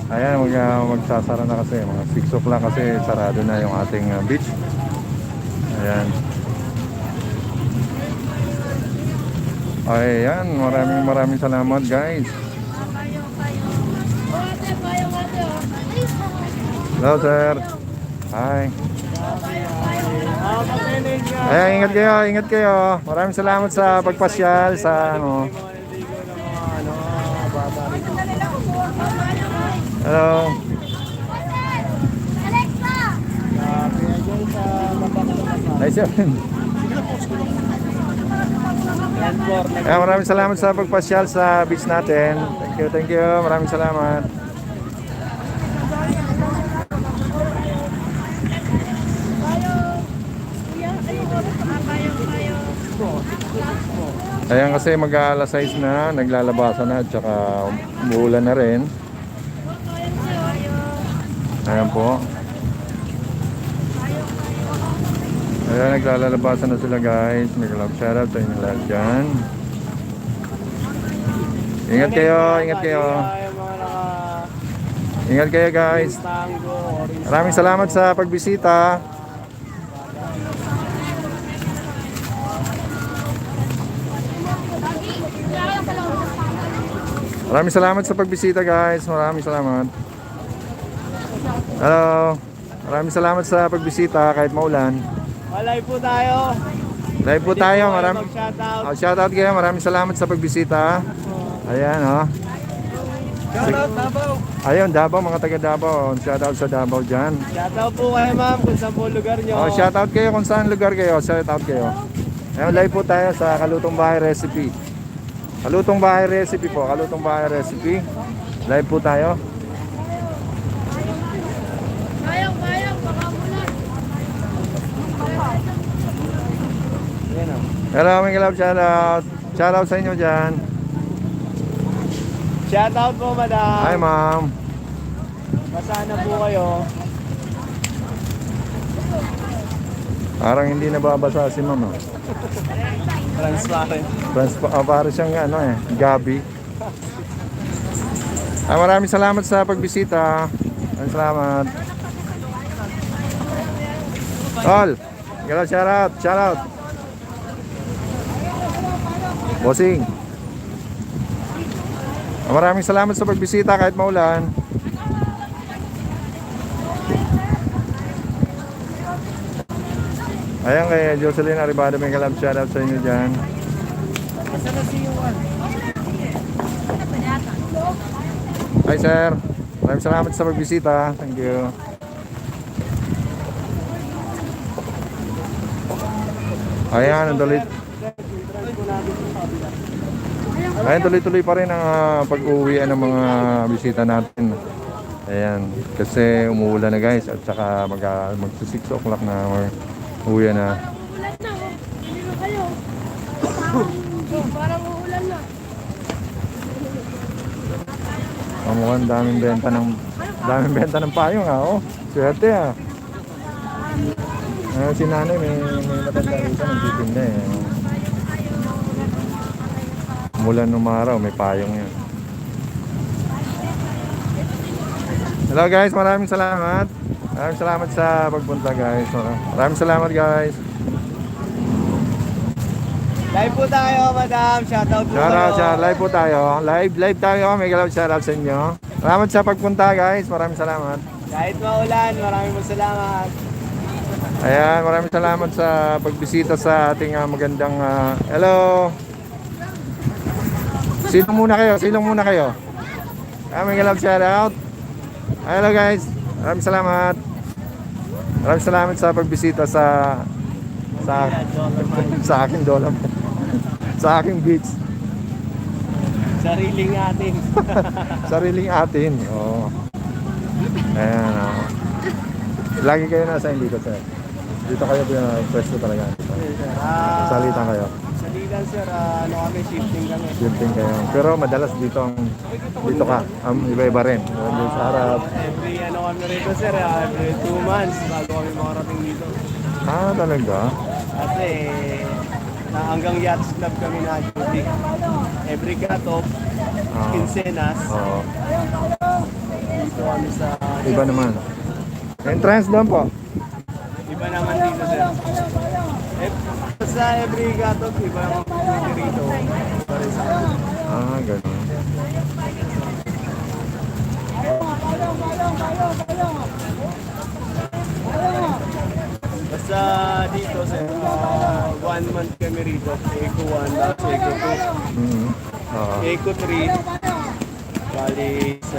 Ayan, magsasara na kasi. Mga 6 o'clock kasi sarado na yung ating beach. Ayan. Ayan, maraming salamat guys. Hello sir. Hi. Ayan, ingat kayo. Maraming salamat sa pagpasyal sa ano. Hello. Nice yun. Maraming salamat sa pagpasyal sa beach natin. Thank you. Maraming salamat. Ayan kasi mag-aalas 6 na, naglalabasan na at saka umuulan na rin. Ayan po. Ayan, naglalabasan na sila guys. Shoutout sa inyo lahat dyan. Ingat kayo. Ingat kayo guys. Maraming salamat sa pagbisita. Maraming salamat sa pagbisita guys. Maraming salamat. Hello. Maraming salamat sa pagbisita kahit maulan. Live po tayo. Live po tayo. Maraming Shoutout. shoutout kayo. Maraming salamat sa pagbisita. Ayan, oh. Shoutout Davao. Ayun, Davao, mga taga Davao. Shoutout sa Davao dyan. Shoutout po kayo ma'am kung saan po lugar nyo. Oh, shoutout kayo kung saan lugar kayo. Shoutout kayo. Ayun, live po tayo sa Kalutong Bahay Recipe. Kalutong Bahay Recipe po. Kalutong Bahay Recipe. Live po tayo. Hello, mga love, shoutout. Shoutout sa inyo dyan. Shoutout po madam. Hi, ma'am. Masana po kayo. Parang hindi nababasa si ma'am. Oh. Transparent. Para siyang ano gabi. Maraming salamat sa pagbisita. Maraming salamat. Tol, shoutout. Bossing. Maraming salamat sa pagbisita kahit maulan. Ayan kay Jocelyn Arribado, may kalab, shoutout sa inyo dyan. Hi sir, maraming salamat sa pagbisita. Thank you. Ayan, tuloy-tuloy pa rin ang pag-uwian ng mga bisita natin. Ayan, kasi umuulan na guys at saka mag-6 o'clock na uwi na. Parang uulan na. Mukhang daming benta ng payong oh. Swerte si nanay may matanda rito nagtitinda Mulan nung araw may payong yan. Hello guys, maraming salamat. Maraming salamat sa pagpunta guys. Maraming salamat guys. Live po tayo madam. Shoutout po kayo. Live po tayo. Live tayo. May galaw shoutout sa inyo. Salamat sa pagpunta guys. Maraming salamat. Kahit maulan, maraming salamat. Ayan, maraming salamat sa pagbisita sa ating magandang hello. Sino muna kayo? Sino muna kayo? Aming love shout out. Hello guys. Maraming salamat. Maraming salamat sa pagbisita sa aking Dolomite. Sa aking beach. Sariling atin. Sariling atin. Oo. Ayan. Lagi kayo nasa dito, sir. Dito kayo pwesto talaga. Salitan kayo. Salitan sir, ano kami, shifting kami. Shifting kayo. Pero madalas dito ka. Iba-iba rin. Doon sa harap. Every ano kami rito sir, every 2 months bago kami makarating dito. Ah, talaga? Kasi hanggang yachts club kami na duty. Every cut-off, quincenas, Oo. dito kami sa... Iba naman. Entrance doon po. Iba naman dito sir. Sa every cut-off, iba naman duty rito. Iba rin sa... Ah, ganun. Basta dito sir, 1 month kami rito. Eco 1, tapos Eco 2. Mhm. Oo. Eco 3, bali sa